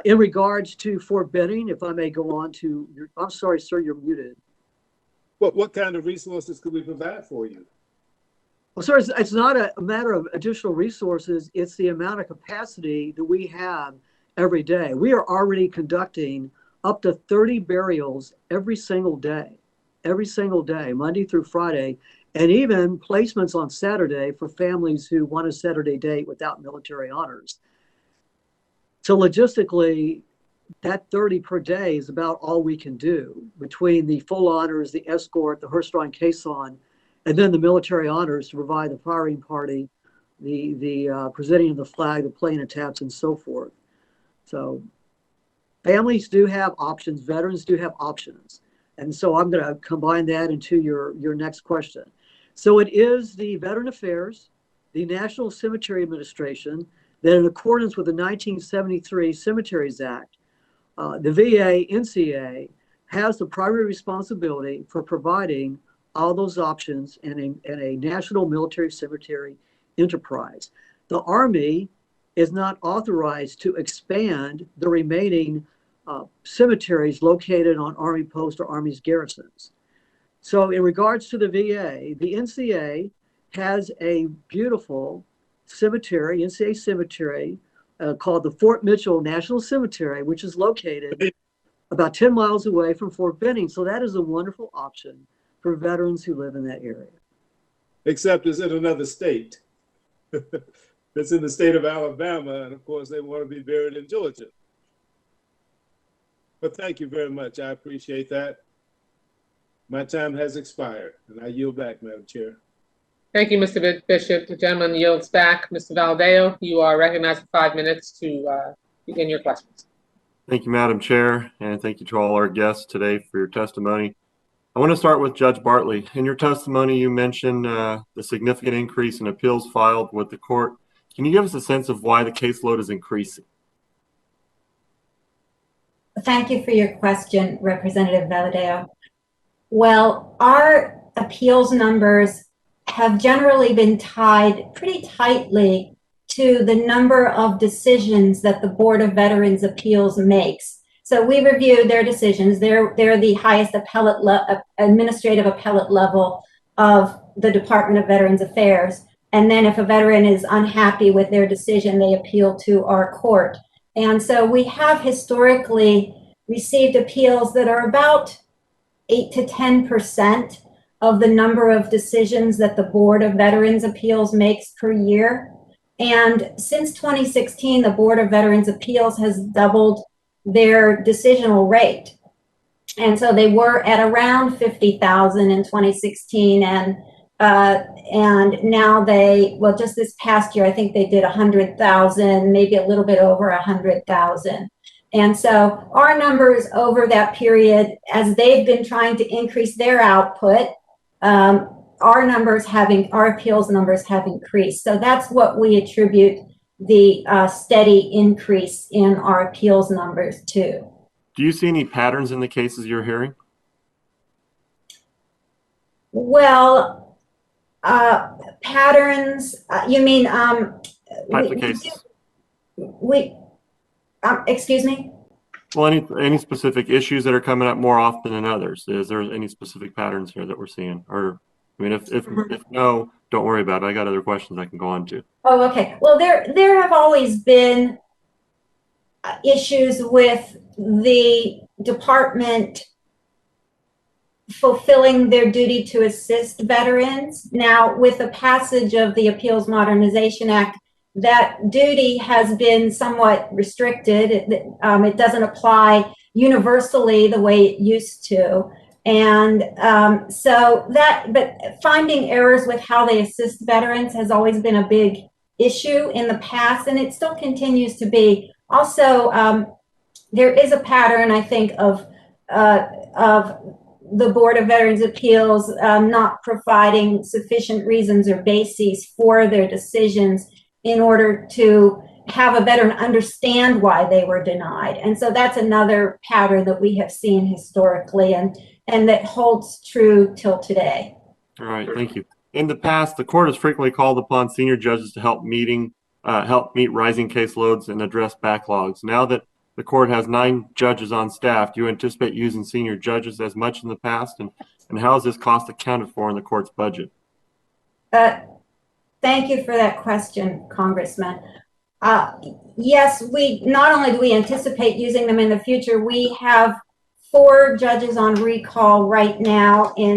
In regards to Fort Benning, if I may go on to your, I'm sorry, sir, you're muted. What kind of resources could we provide for you? Well, sir, it's not a matter of additional resources, it's the amount of capacity that we have every day. We are already conducting up to 30 burials every single day, Monday through Friday, and even placements on Saturday for families who want a Saturday date without military honors. So logistically, that 30 per day is about all we can do between the full honors, the escort, the hearse-drawn caisson, and then the military honors to provide the firing party, the presenting of the flag, the playing of taps, and so forth. So families do have options, veterans do have options. And so I'm going to combine that into your next question. So it is the Veteran Affairs, the National Cemetery Administration, that in accordance with the 1973 Cemeteries Act, the VA NCA has the primary responsibility for providing all those options in a national military cemetery enterprise. The Army is not authorized to expand the remaining cemeteries located on Army posts or Army's garrisons. So in regards to the VA, the NCA has a beautiful cemetery, NCA cemetery, called the Fort Mitchell National Cemetery, which is located about 10 miles away from Fort Benning. So that is a wonderful option for veterans who live in that area. Except it's in another state. It's in the state of Alabama, and of course they want to be buried in Georgia. But thank you very much. I appreciate that. My time has expired, and I yield back, Madam Chair. Thank you, Mr. Bishop. The gentleman yields back. Mr. Valadeo, you are recognized for 5 minutes to begin your questions. Thank you, Madam Chair, and thank you to all our guests today for your testimony. I want to start with Judge Bartley. In your testimony, you mentioned the significant increase in appeals filed with the court. Can you give us a sense of why the caseload is increasing? Thank you for your question, Representative Valadeo. Well, our appeals numbers have generally been tied pretty tightly to the number of decisions that the Board of Veterans Appeals makes. So we review their decisions. They're the highest administrative appellate level of the Department of Veterans Affairs. And then if a veteran is unhappy with their decision, they appeal to our court. And so we have historically received appeals that are about 8 to 10% of the number of decisions that the Board of Veterans Appeals makes per year. And since 2016, the Board of Veterans Appeals has doubled their decisional rate. And so they were at around 50,000 in 2016, and now they, well, just this past year, I think they did 100,000, maybe a little bit over 100,000. And so our numbers over that period, as they've been trying to increase their output, our appeals numbers have increased. So that's what we attribute the steady increase in our appeals numbers to. Do you see any patterns in the cases you're hearing? Well, patterns, you mean, Type of cases. Excuse me? Well, any specific issues that are coming up more often than others? Is there any specific patterns here that we're seeing? Or, I mean, if no, don't worry about it. I got other questions I can go on to. Oh, okay. Well, there have always been issues with the department fulfilling their duty to assist veterans. Now, with the passage of the Appeals Modernization Act, that duty has been somewhat restricted. It doesn't apply universally the way it used to. And but finding errors with how they assist veterans has always been a big issue in the past, and it still continues to be. Also, there is a pattern, I think, of the Board of Veterans Appeals not providing sufficient reasons or bases for their decisions in order to have a veteran understand why they were denied. And so that's another pattern that we have seen historically and that holds true till today. All right, thank you. In the past, the court has frequently called upon senior judges to help meet rising caseloads and address backlogs. Now that the court has 9 judges on staff, do you anticipate using senior judges as much in the past? And how is this cost accounted for in the court's budget? Thank you for that question, Congressman. Yes, we not only do we anticipate using them in the future, we have 4 judges on recall right now we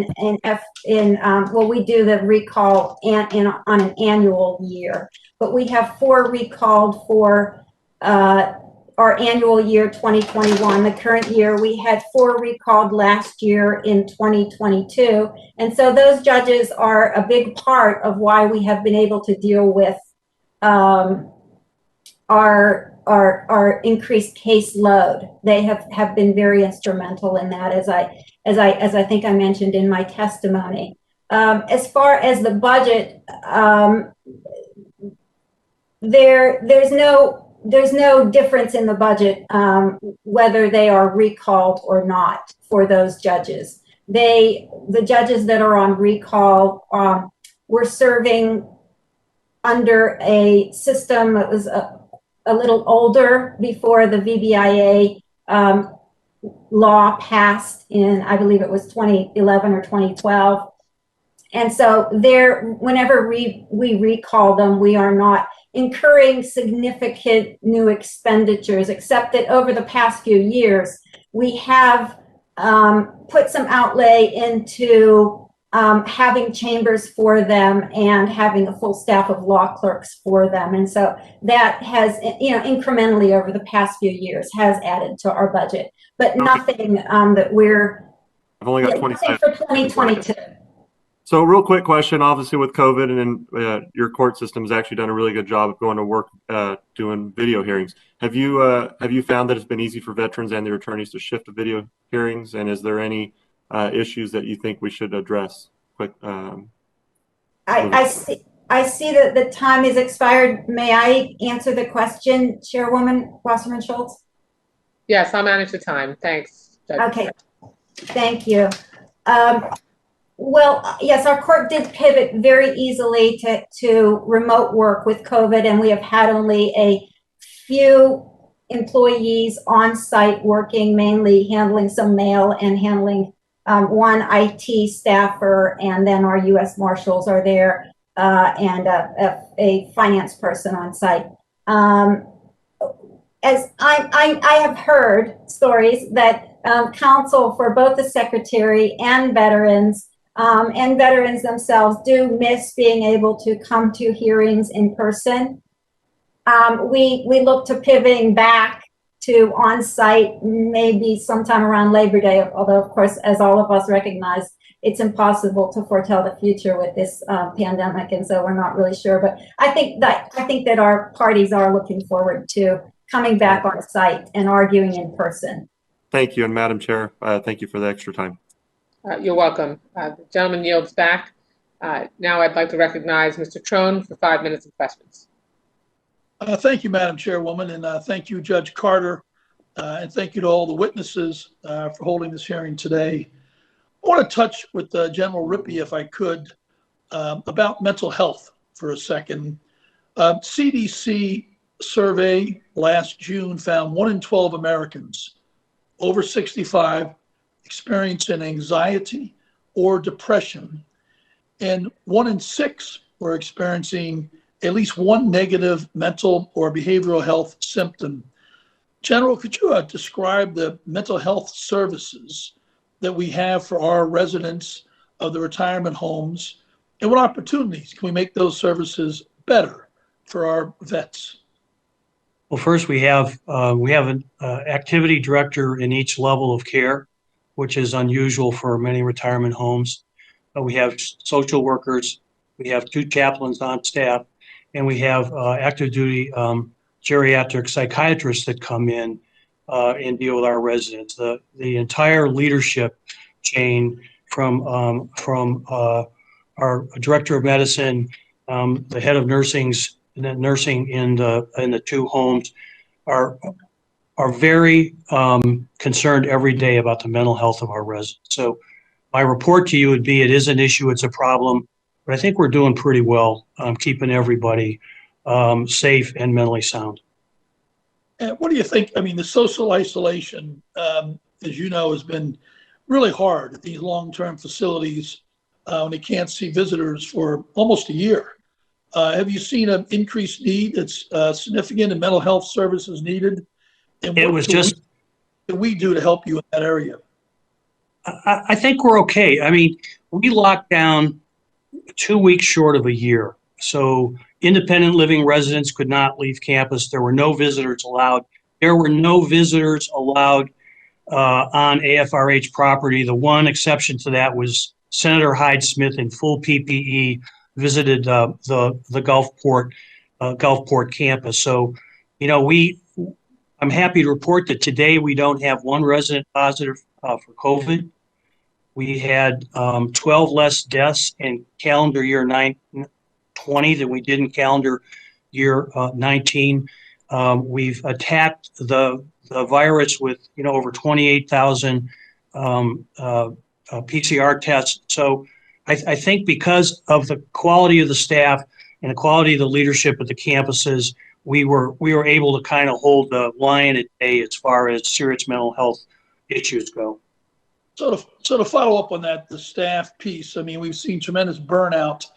do the recall on an annual year, but we have 4 recalled for our annual year 2021. The current year, we had 4 recalled last year in 2022. And so those judges are a big part of why we have been able to deal with our increased caseload. They have been very instrumental in that, as I think I mentioned in my testimony. As far as the budget, there's no difference in the budget whether they are recalled or not for those judges. The judges that are on recall were serving under a system that was a little older before the VBIA law passed in, I believe it was 2011 or 2012. And so whenever we recall them, we are not incurring significant new expenditures, except that over the past few years, we have put some outlay into having chambers for them and having a full staff of law clerks for them. And so that has, incrementally over the past few years has added to our budget, but nothing that I've only got 20 seconds for 2022. So real quick question, obviously with COVID and your court system has actually done a really good job of going to work doing video hearings. Have you found that it's been easy for veterans and their attorneys to shift to video hearings? And is there any issues that you think we should address quick? I see that the time is expired. May I answer the question, Chairwoman Wasserman Schultz? Yes, I'll manage the time. Thanks, Judge. Okay, thank you. Well, yes, our court did pivot very easily to remote work with COVID, and we have had only a few employees on site working, mainly handling some mail and handling one IT staffer, and then our U.S. Marshals are there, and a finance person on site. As I have heard stories that counsel for both the Secretary and veterans themselves do miss being able to come to hearings in person. We look to pivoting back to on-site maybe sometime around Labor Day, although of course, as all of us recognize, it's impossible to foretell the future with this pandemic, and so we're not really sure. But I think that our parties are looking forward to coming back on site and arguing in person. Thank you, and Madam Chair, thank you for the extra time. You're welcome. The gentleman yields back. Now I'd like to recognize Mr. Trone for 5 minutes of questions. Thank you, Madam Chairwoman, and thank you, Judge Carter, and thank you to all the witnesses for holding this hearing today. I want to touch with General Rippey, if I could, about mental health for a second. CDC survey last June found 1 in 12 Americans over 65 experiencing anxiety or depression, and 1 in 6 were experiencing at least one negative mental or behavioral health symptom. General, could you describe the mental health services that we have for our residents of the retirement homes, and what opportunities can we make those services better for our vets? Well, first we have an activity director in each level of care, which is unusual for many retirement homes. We have social workers, we have 2 chaplains on staff, and we have active duty geriatric psychiatrists that come in and deal with our residents. The entire leadership chain from our director of medicine, the head of nursing in the 2 homes are very concerned every day about the mental health of our residents. So my report to you would be, it is an issue, it's a problem, but I think we're doing pretty well keeping everybody safe and mentally sound. And what do you think? I mean, the social isolation, as you know, has been really hard at these long-term facilities when they can't see visitors for almost a year. Have you seen an increased need that's significant in mental health services needed? And what can we do to help you in that area? I think we're okay. I mean, we locked down 2 weeks short of a year. So independent living residents could not leave campus. There were no visitors allowed. There were no visitors allowed on AFRH property. The one exception to that was Senator Hyde Smith in full PPE visited the Gulfport campus. So, you know, I'm happy to report that today we don't have one resident positive for COVID. We had 12 less deaths in calendar year 20 than we did in calendar year 19. We've attacked the virus with, you know, over 28,000 PCR tests. So I think because of the quality of the staff and the quality of the leadership at the campuses, we were able to kind of hold the line at bay as far as serious mental health issues go. So to follow up on that, the staff piece, I mean, we've seen tremendous burnout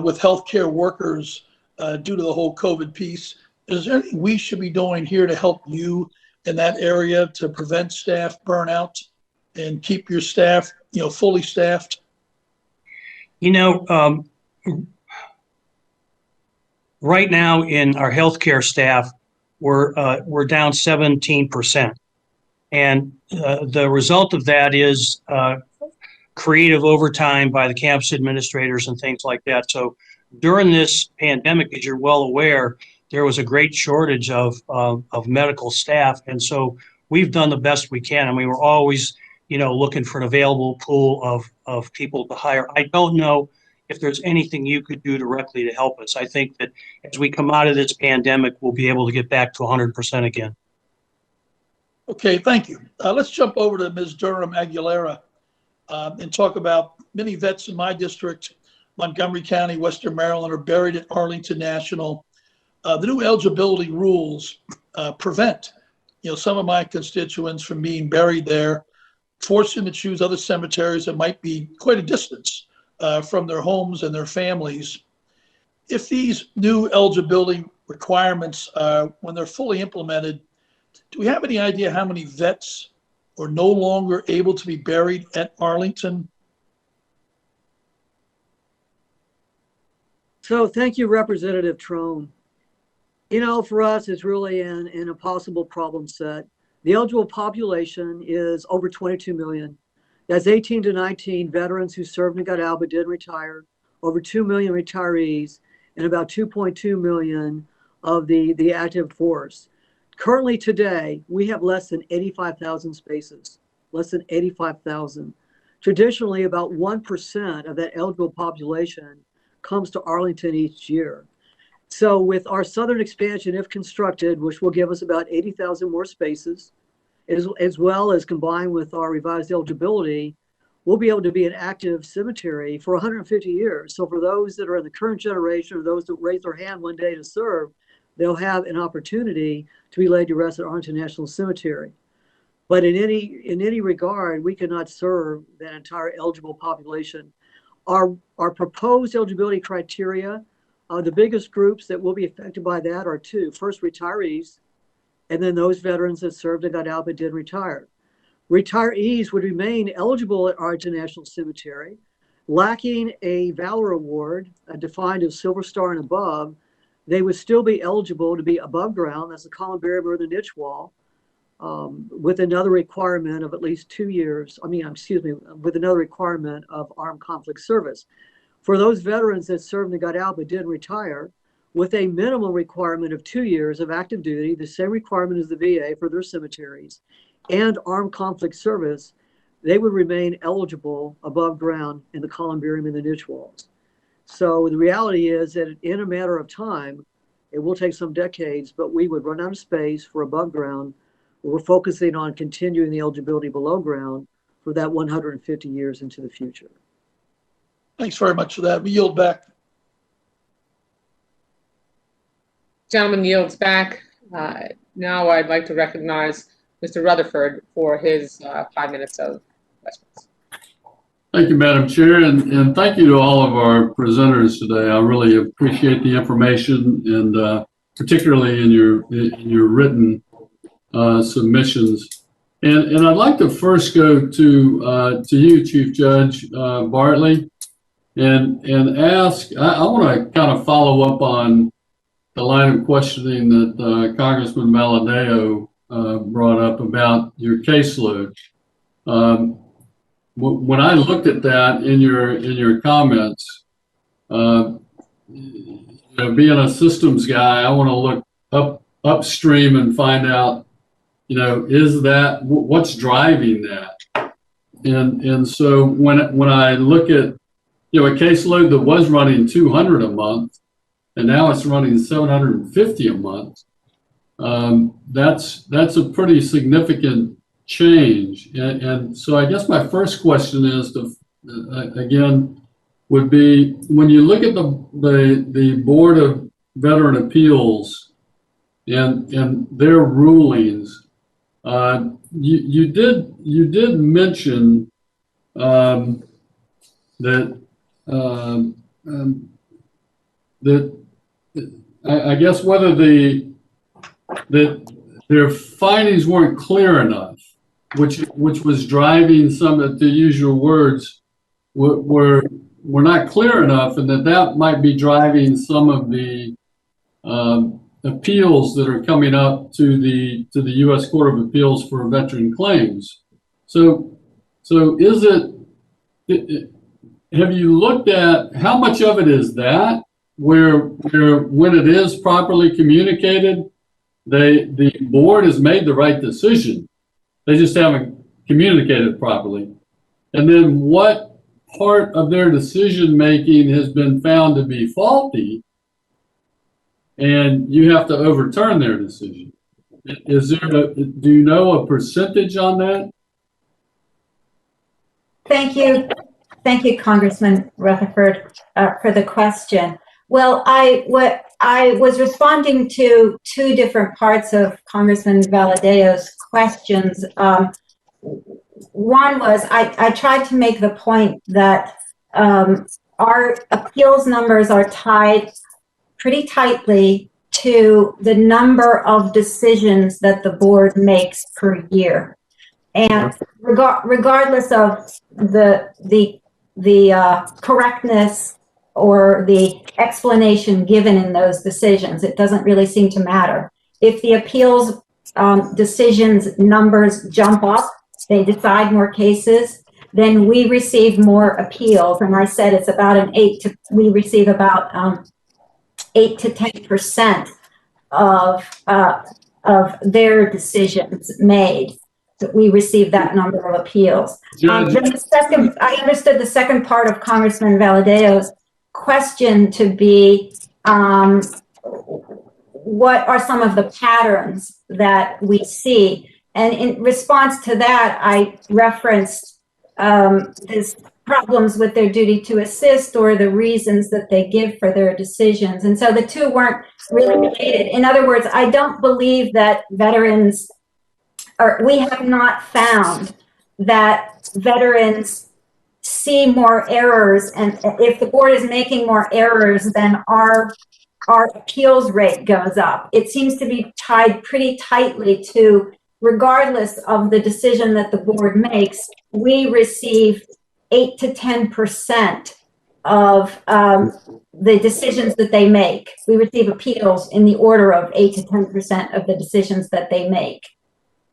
with healthcare workers due to the whole COVID piece. Is there anything we should be doing here to help you in that area to prevent staff burnout and keep your staff, you know, fully staffed? You know, right now in our healthcare staff, we're down 17%. And the result of that is creative overtime by the campus administrators and things like that. So during this pandemic, as you're well aware, there was a great shortage of medical staff. And so we've done the best we can. I mean, we're always, you know, looking for an available pool of people to hire. I don't know if there's anything you could do directly to help us. I think that as we come out of this pandemic, we'll be able to get back to 100% again. Okay, thank you. Let's jump over to Ms. Durham Aguilera and talk about many vets in my district, Montgomery County, Western Maryland, are buried at Arlington National. The new eligibility rules prevent, you know, some of my constituents from being buried there, forcing them to choose other cemeteries that might be quite a distance from their homes and their families. If these new eligibility requirements, when they're fully implemented, do we have any idea how many vets are no longer able to be buried at Arlington? So thank you, Representative Trone. You know, for us, it's really an impossible problem set. The eligible population is over 22 million. That's 18 to 19 veterans who served and got out but didn't retire, over 2 million retirees, and about 2.2 million of the active force. Currently today, we have less than 85,000 spaces, less than 85,000. Traditionally, about 1% of that eligible population comes to Arlington each year. So with our southern expansion, if constructed, which will give us about 80,000 more spaces, as well as combined with our revised eligibility, we'll be able to be an active cemetery for 150 years. So for those that are in the current generation or those that raise their hand one day to serve, they'll have an opportunity to be laid to rest at Arlington National Cemetery. But in any regard, we cannot serve that entire eligible population. Our proposed eligibility criteria, the biggest groups that will be affected by that are 2. First, retirees, and then those veterans that served and got out but didn't retire. Retirees would remain eligible at Arlington National Cemetery, lacking a Valor Award, defined as Silver Star and above. they would still be eligible to be above ground. That's the columbarium or the niche wall, with another requirement of at least 2 years. With another requirement of armed conflict service. For those veterans that served and got out but didn't retire, with a minimum requirement of 2 years of active duty, the same requirement as the VA for their cemeteries, and armed conflict service, they would remain eligible above ground in the columbarium and the niche walls. So the reality is that in a matter of time, it will take some decades, but we would run out of space for above ground. We're focusing on continuing the eligibility below ground for that 150 years into the future. Thanks very much for that. We yield back. Gentleman yields back. Now I'd like to recognize Mr. Rutherford for his 5 minutes of questions. Thank you, Madam Chair, and thank you to all of our presenters today. I really appreciate the information, and particularly in your written submissions. And I'd like to first go to you, Chief Judge Bartley, and ask. I want to kind of follow up on the line of questioning that Congressman Valadao brought up about your caseload. When I looked at that in your comments, being a systems guy, I want to look upstream and find out, is that what's driving that? And so when I look at a caseload that was running 200 a month, and now it's running 750 a month, that's a pretty significant change. And so I guess my first question is, again, would be, when you look at the Board of Veteran Appeals and their rulings, you did mention that I guess whether their findings weren't clear enough, which was driving some, to use your words, were not clear enough, and that might be driving some of the appeals that are coming up to the U.S. Court of Appeals for Veteran Claims. So is it? Have you looked at how much of it is that where when it is properly communicated, the board has made the right decision, they just haven't communicated properly, and then what part of their decision making has been found to be faulty, and you have to overturn their decision? Is there do you know a percentage on that? Thank you, Congressman Rutherford, for the question. Well, I was responding to two different parts of Congressman Valadao's questions. One was I tried to make the point that our appeals numbers are tied pretty tightly to the number of decisions that the board makes per year. And regardless of the correctness or the explanation given in those decisions, it doesn't really seem to matter. If the appeals decisions numbers jump up, they decide more cases, then we receive more appeals. And I said it's about we receive about 8 to 10% of their decisions made. We receive that number of appeals. Then I understood the second part of Congressman Valadao's question to be, what are some of the patterns that we see? And in response to that, I referenced these problems with their duty to assist or the reasons that they give for their decisions. And so the two weren't really related. In other words, I don't believe that veterans, or we have not found that veterans see more errors, and if the board is making more errors, then our appeals rate goes up. It seems to be tied pretty tightly to, regardless of the decision that the board makes, we receive 8 to 10% of the decisions that they make. We receive appeals in the order of 8 to 10% of the decisions that they make.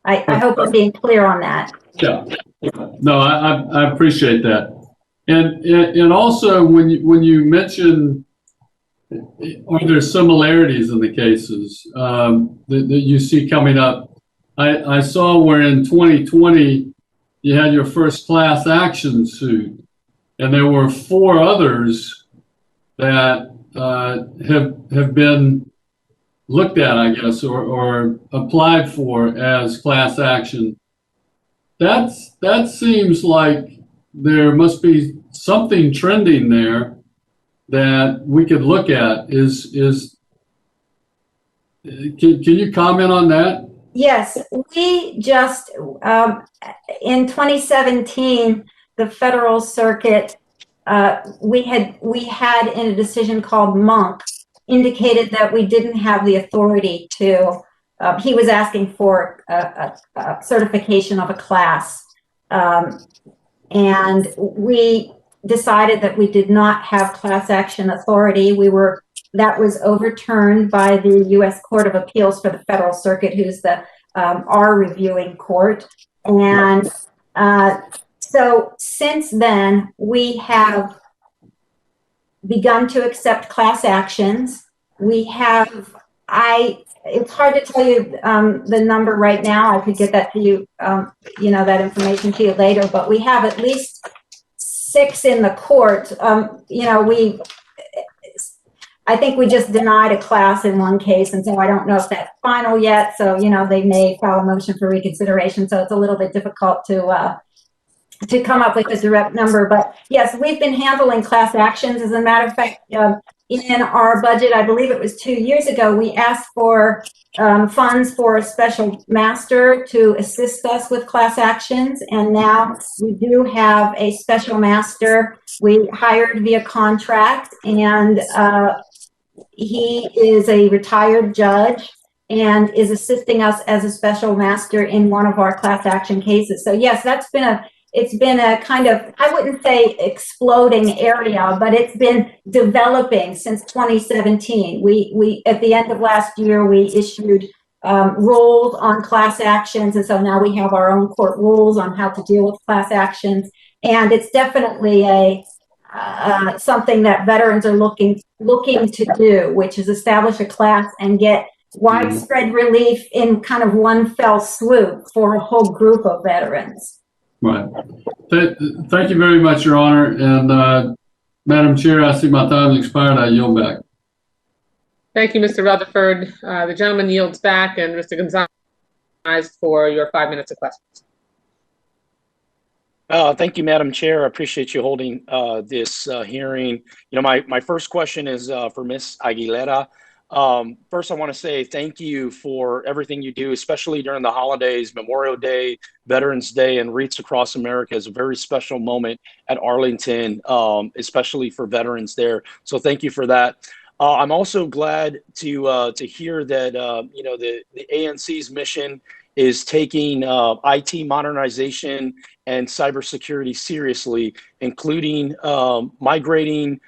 I hope I'm being clear on that. Yeah. No, I appreciate that. And also when you mention, are there similarities in the cases that you see coming up? I saw where in 2020 you had your first class action suit, and there were 4 others that have been looked at, I guess, or applied for as class action. That seems like there must be something trending there that we could look at. Can you comment on that? Yes, we just, in 2017, the Federal Circuit, we had in a decision called Monk, indicated that we didn't have the authority to, he was asking for a certification of a class. And we decided that we did not have class action authority. That was overturned by the U.S. Court of Appeals for the Federal Circuit, who's our reviewing court. And so since then, we have begun to accept class actions. We have, it's hard to tell you the number right now. I could get that to you, that information to you later, but we have at least 6 in the court. I think we just denied a class in one case, and so I don't know if that's final yet. So, they may file a motion for reconsideration. So it's a little bit difficult to come up with a direct number. But yes, we've been handling class actions. As a matter of fact, in our budget, I believe it was 2 years ago, we asked for funds for a special master to assist us with class actions. And now we do have a special master we hired via contract, and he is a retired judge and is assisting us as a special master in one of our class action cases. So yes, it's been a kind of, I wouldn't say exploding area, but it's been developing since 2017. We at the end of last year, we issued rules on class actions. And so now we have our own court rules on how to deal with class actions. And it's definitely something that veterans are looking to do, which is establish a class and get widespread relief in kind of one fell swoop for a whole group of veterans. Right. Thank you very much, Your Honor. And Madam Chair, I see my time has expired. I yield back. Thank you, Mr. Rutherford. The gentleman yields back, and Mr. Gonzalez for your 5 minutes of questions. Thank you, Madam Chair. I appreciate you holding this hearing. My first question is for Ms. Aguilera. First, I want to say thank you for everything you do, especially during the holidays. Memorial Day, Veterans Day, and Wreaths Across America is a very special moment at Arlington, especially for veterans there. So thank you for that. I'm also glad to hear that the ANC's mission is taking IT modernization and cybersecurity seriously, including migrating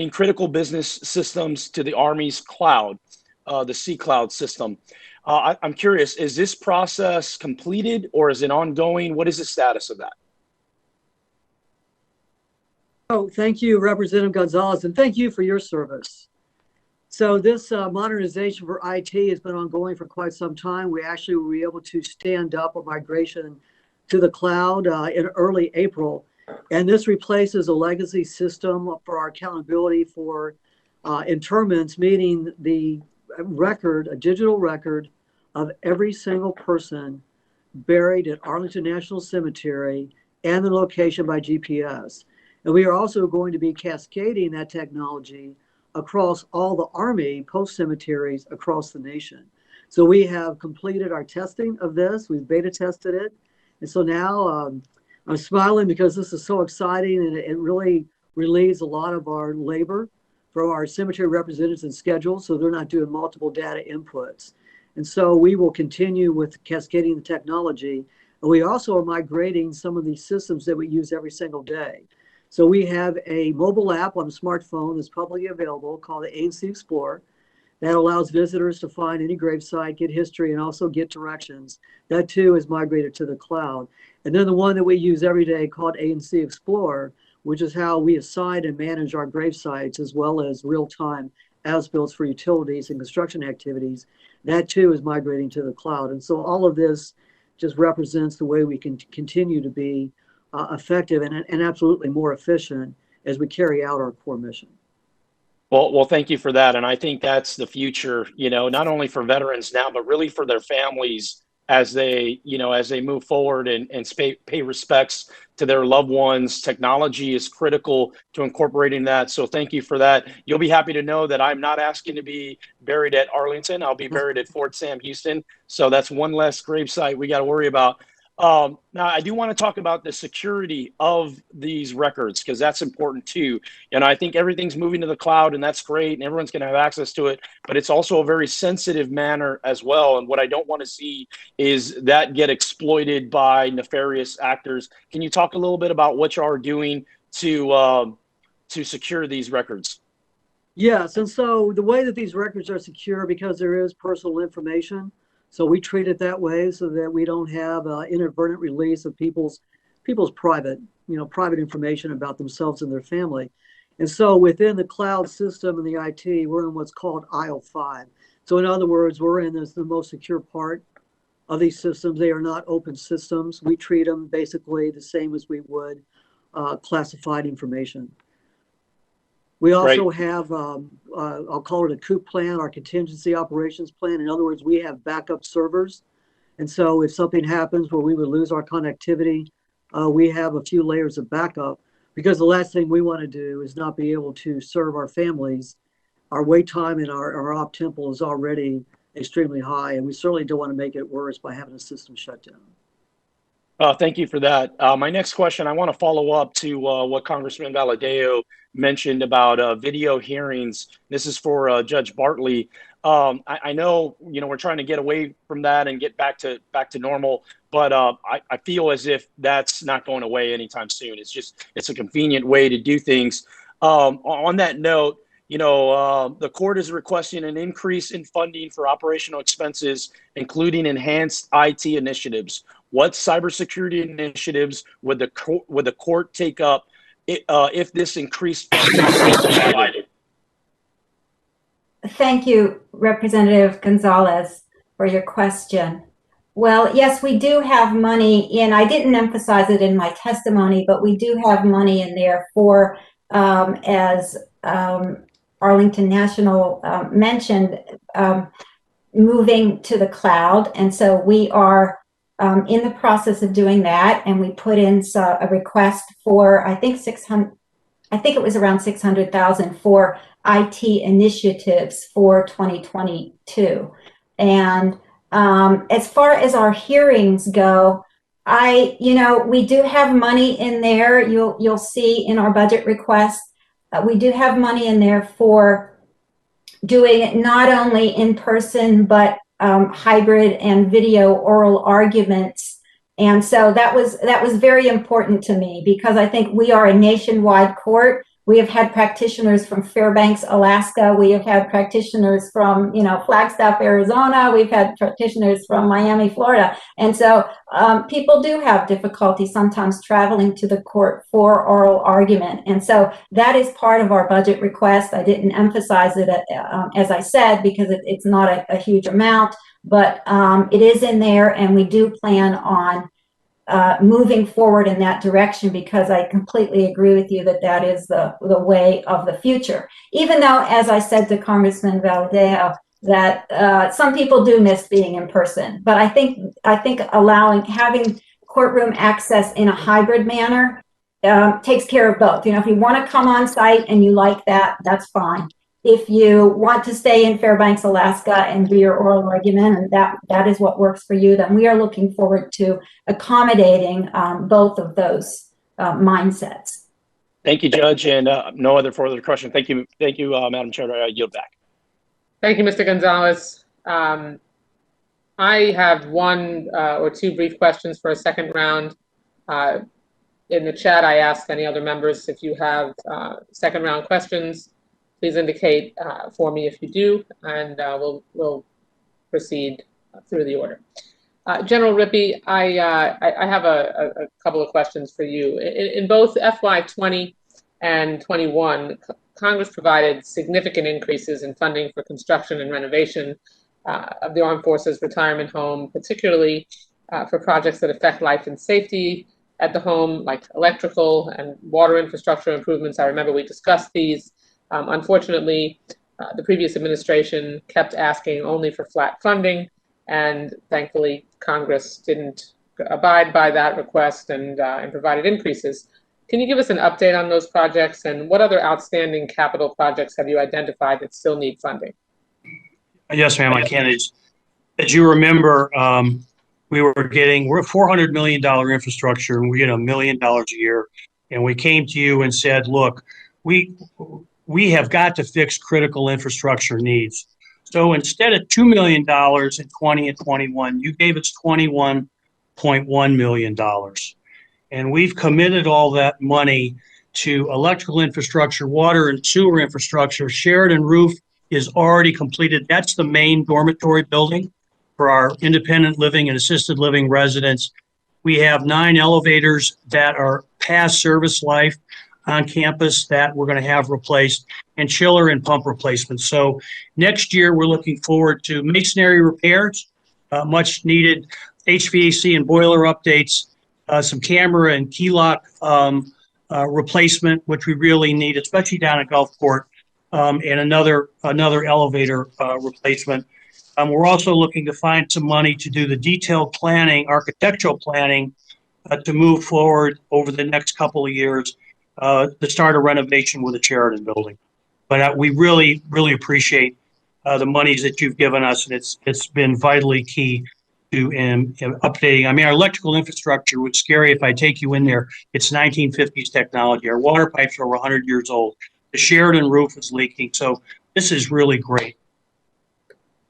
critical business systems to the Army's cloud, the C-Cloud system. I'm curious, is this process completed or is it ongoing? What is the status of that? Oh, thank you, Representative Gonzalez, and thank you for your service. So this modernization for IT has been ongoing for quite some time. We actually were able to stand up a migration to the cloud in early April. And this replaces a legacy system for our accountability for interments, meaning the record, a digital record of every single person buried at Arlington National Cemetery and the location by GPS. And we are also going to be cascading that technology across all the Army post cemeteries across the nation. So we have completed our testing of this. We've beta tested it. And so now I'm smiling because this is so exciting, and it really relieves a lot of our labor from our cemetery representatives and schedules, so they're not doing multiple data inputs. And so we will continue with cascading the technology. And we also are migrating some of these systems that we use every single day. So we have a mobile app on a smartphone that's publicly available called the ABMC Explorer that allows visitors to find any gravesite, get history, and also get directions. That too is migrated to the cloud. And then the one that we use every day called ABMC Explorer, which is how we assign and manage our grave sites as well as real-time as-built for utilities and construction activities. That too is migrating to the cloud. And so all of this just represents the way we can continue to be effective and absolutely more efficient as we carry out our core mission. Well, thank you for that. And I think that's the future, not only for veterans now, but really for their families as they, as they move forward and pay respects to their loved ones. Technology is critical to incorporating that. So thank you for that. You'll be happy to know that I'm not asking to be buried at Arlington. I'll be buried at Fort Sam Houston. So that's one less gravesite we got to worry about. Now, I do want to talk about the security of these records, because that's important too. And I think everything's moving to the cloud, and that's great, and everyone's going to have access to it. But it's also a very sensitive manner as well. And what I don't want to see is that get exploited by nefarious actors. Can you talk a little bit about what you are doing to secure these records? Yes, and so the way that these records are secure, because there is personal information, so we treat it that way so that we don't have inadvertent release of people's private information about themselves and their family. And so within the cloud system and the IT, we're in what's called aisle 5. So in other words, we're in the most secure part of these systems. They are not open systems. We treat them basically the same as we would classified information. We also have, I'll call it a COOP plan, our contingency operations plan. In other words, we have backup servers. And so if something happens where we would lose our connectivity, we have a few layers of backup, because the last thing we want to do is not be able to serve our families. Our wait time and our op tempo is already extremely high, and we certainly don't want to make it worse by having a system shut down. Thank you for that. My next question, I want to follow up to what Congressman Valadao mentioned about video hearings. This is for Judge Bartley. I know, we're trying to get away from that and get back to normal, but I feel as if that's not going away anytime soon. It's a convenient way to do things. On that note, the court is requesting an increase in funding for operational expenses, including enhanced IT initiatives. What cybersecurity initiatives would the court take up if this increased funding is provided? Thank you, Representative Gonzalez, for your question. Well, yes, we do have money in, I didn't emphasize it in my testimony, but we do have money in there for, as Arlington National mentioned, moving to the cloud. And so we are in the process of doing that, and we put in a request for, I think it was around 600,000 for IT initiatives for 2022. And as far as our hearings go, we do have money in there. You'll see in our budget request, we do have money in there for doing it not only in person, but hybrid and video oral arguments. And so that was very important to me, because I think we are a nationwide court. We have had practitioners from Fairbanks, Alaska. We have had practitioners from, Flagstaff, Arizona. We've had practitioners from Miami, Florida. And so people do have difficulty sometimes traveling to the court for oral argument. And so that is part of our budget request. I didn't emphasize it, as I said, because it's not a huge amount, but it is in there, and we do plan on moving forward in that direction, because I completely agree with you that is the way of the future. Even though, as I said to Congressman Valadao, that some people do miss being in person, but I think having courtroom access in a hybrid manner takes care of both. If you want to come on site and you like that, that's fine. If you want to stay in Fairbanks, Alaska and do your oral argument, and that is what works for you, then we are looking forward to accommodating both of those mindsets. Thank you, Judge, and no other further question. Thank you, Madam Chair. I yield back. Thank you, Mr. Gonzalez. I have one or two brief questions for a second round. In the chat, I asked any other members if you have second round questions. Please indicate for me if you do, and we'll proceed through the order. General Rippey, I have a couple of questions for you. In both FY20 and 21, Congress provided significant increases in funding for construction and renovation of the Armed Forces Retirement Home, particularly for projects that affect life and safety at the home, like electrical and water infrastructure improvements. I remember we discussed these. Unfortunately, the previous administration kept asking only for flat funding, and thankfully Congress didn't abide by that request and provided increases. Can you give us an update on those projects, and what other outstanding capital projects have you identified that still need funding? Yes, ma'am, I can. As you remember, we're $400 million infrastructure, and we get $1 million a year. And we came to you and said, look, we have got to fix critical infrastructure needs. So instead of $2 million in 20 and 21, you gave us $21.1 million. And we've committed all that money to electrical infrastructure, water and sewer infrastructure. Sheridan Roof is already completed. That's the main dormitory building for our independent living and assisted living residents. We have 9 elevators that are past service life on campus that we're going to have replaced, and chiller and pump replacements. So next year, we're looking forward to masonry repairs, much needed HVAC and boiler updates, some camera and key lock replacement, which we really need, especially down at Gulfport, and another elevator replacement. We're also looking to find some money to do the detailed planning, architectural planning, to move forward over the next couple of years to start a renovation with the Sheridan building. But we really, really appreciate the monies that you've given us, and it's been vitally key to updating. I mean, our electrical infrastructure was scary. If I take you in there, it's 1950s technology. Our water pipes are over 100 years old. The Sheridan roof is leaking. So this is really great.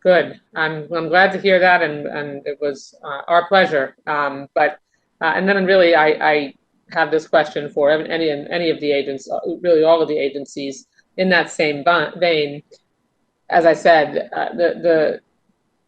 Good. I'm glad to hear that, and it was our pleasure. And then really, I have this question for any of the agents, really all of the agencies in that same vein. As I said, the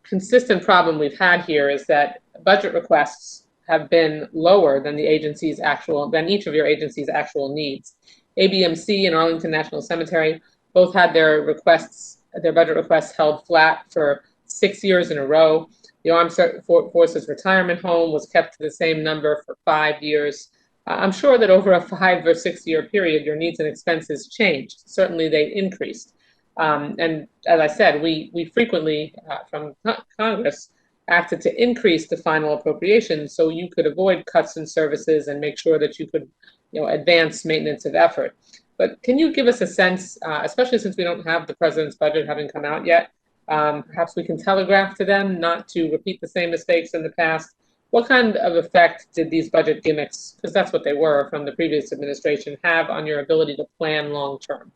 consistent problem we've had here is that budget requests have been lower than each of your agency's actual needs. ABMC and Arlington National Cemetery both had their budget requests held flat for 6 years in a row. The Armed Forces Retirement Home was kept to the same number for 5 years. I'm sure that over a 5 or 6 year period, your needs and expenses changed. Certainly they increased. And as I said, we frequently, from Congress, acted to increase the final appropriation so you could avoid cuts in services and make sure that you could advance maintenance of effort. But can you give us a sense, especially since we don't have the president's budget having come out yet, perhaps we can telegraph to them not to repeat the same mistakes in the past. What kind of effect did these budget gimmicks, because that's what they were from the previous administration, have on your ability to plan long term?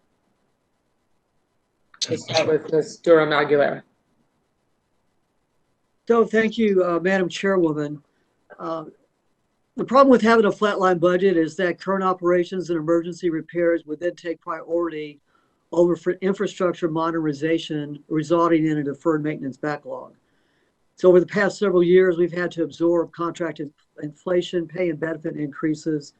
Let's start with Ms. Durham-Aguilera. So thank you, Madam Chairwoman. The problem with having a flatline budget is that current operations and emergency repairs would then take priority over infrastructure modernization, resulting in a deferred maintenance backlog. So over the past several years, we've had to absorb contract inflation, pay and benefit increases,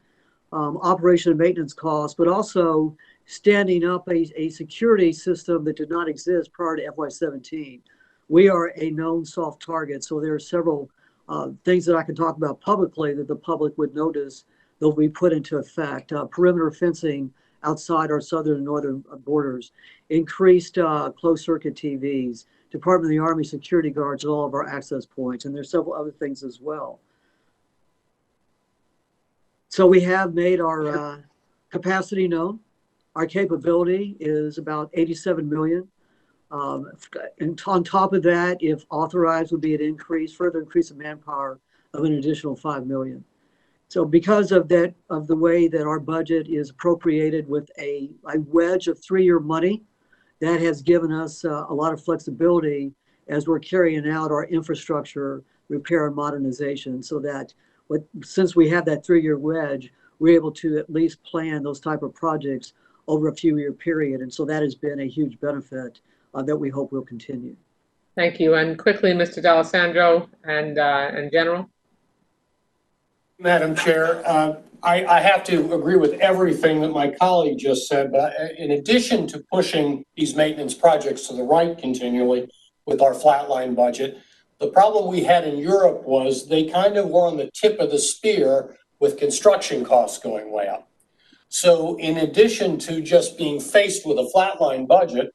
operation and maintenance costs, but also standing up a security system that did not exist prior to FY17. We are a known soft target, so there are several things that I can talk about publicly that the public would notice that will be put into effect. Perimeter fencing outside our southern and northern borders, increased closed circuit TVs, Department of the Army security guards at all of our access points, and there's several other things as well. So we have made our capacity known. Our capability is about 87 million. And on top of that, if authorized, would be an further increase of manpower of an additional 5 million. So because of that, of the way that our budget is appropriated with a wedge of 3-year money, that has given us a lot of flexibility as we're carrying out our infrastructure repair and modernization, so that since we have that 3-year wedge, we're able to at least plan those type of projects over a few year period. And so that has been a huge benefit that we hope will continue. Thank you. And quickly, Mr. D'Alessandro and General. Madam Chair, I have to agree with everything that my colleague just said, but in addition to pushing these maintenance projects to the right continually with our flatline budget, the problem we had in Europe was they kind of were on the tip of the spear with construction costs going way up. So in addition to just being faced with a flatline budget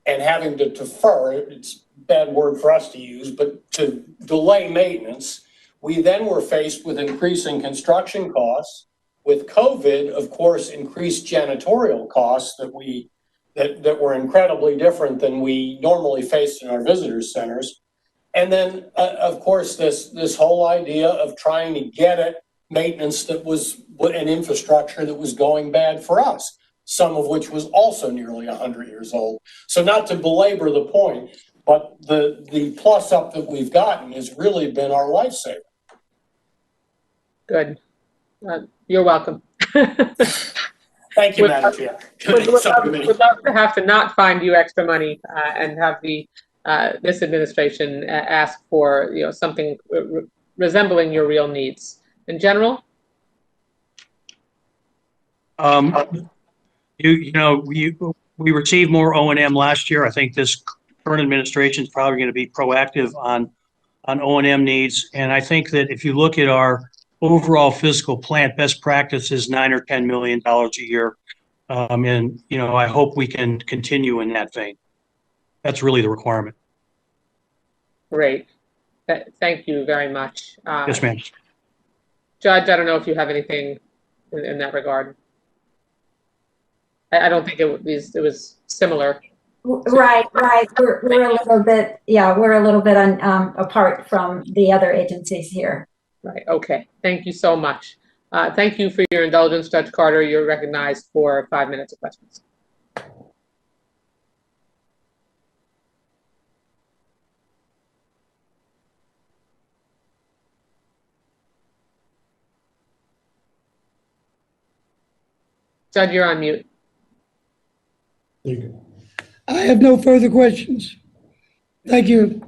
and having to defer, it's a bad word for us to use, but to delay maintenance, we then were faced with increasing construction costs. With COVID, of course, increased janitorial costs that were incredibly different than we normally face in our visitor centers. And then, of course, this whole idea of trying to get at maintenance that was an infrastructure that was going bad for us, some of which was also nearly 100 years old. So not to belabor the point, but the plus up that we've gotten has really been our lifesaver. Good. You're welcome. Thank you, Madam Chair. Would love to have to not find you extra money and have this administration ask for something resembling your real needs. In general, we received more O&M last year. I think this current administration is probably going to be proactive on O&M needs, and I think that if you look at our overall physical plant, best practice is $9 or $10 million a year, and I hope we can continue in that vein. That's really the requirement. Great. Thank you very much. Yes, ma'am. Judge, I don't know if you have anything in that regard. I don't think it was similar. Right. We're a little bit, we're a little bit apart from the other agencies here. Right. Okay. Thank you so much. Thank you for your indulgence, Judge Carter. You're recognized for 5 minutes of questions. Judge, you're on mute. I have no further questions. Thank you.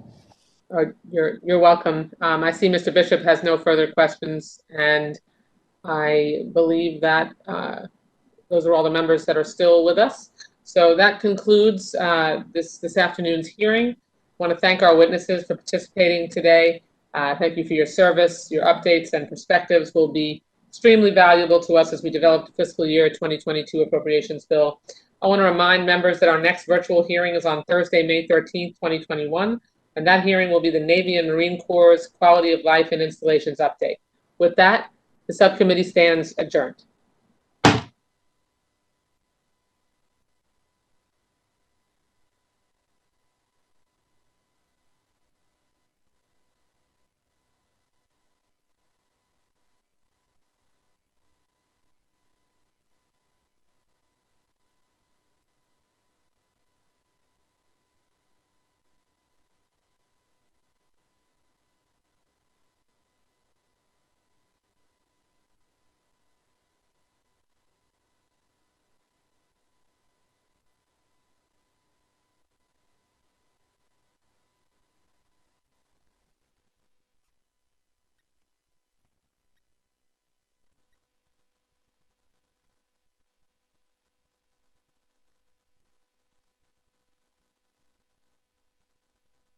You're welcome. I see Mr. Bishop has no further questions, and I believe that those are all the members that are still with us. So that concludes this afternoon's hearing. I want to thank our witnesses for participating today. Thank you for your service. Your updates and perspectives will be extremely valuable to us as we develop the fiscal year 2022 appropriations bill. I want to remind members that our next virtual hearing is on Thursday, May 13th, 2021. And that hearing will be the Navy and Marine Corps' Quality of Life and Installations Update. With that, the subcommittee stands adjourned.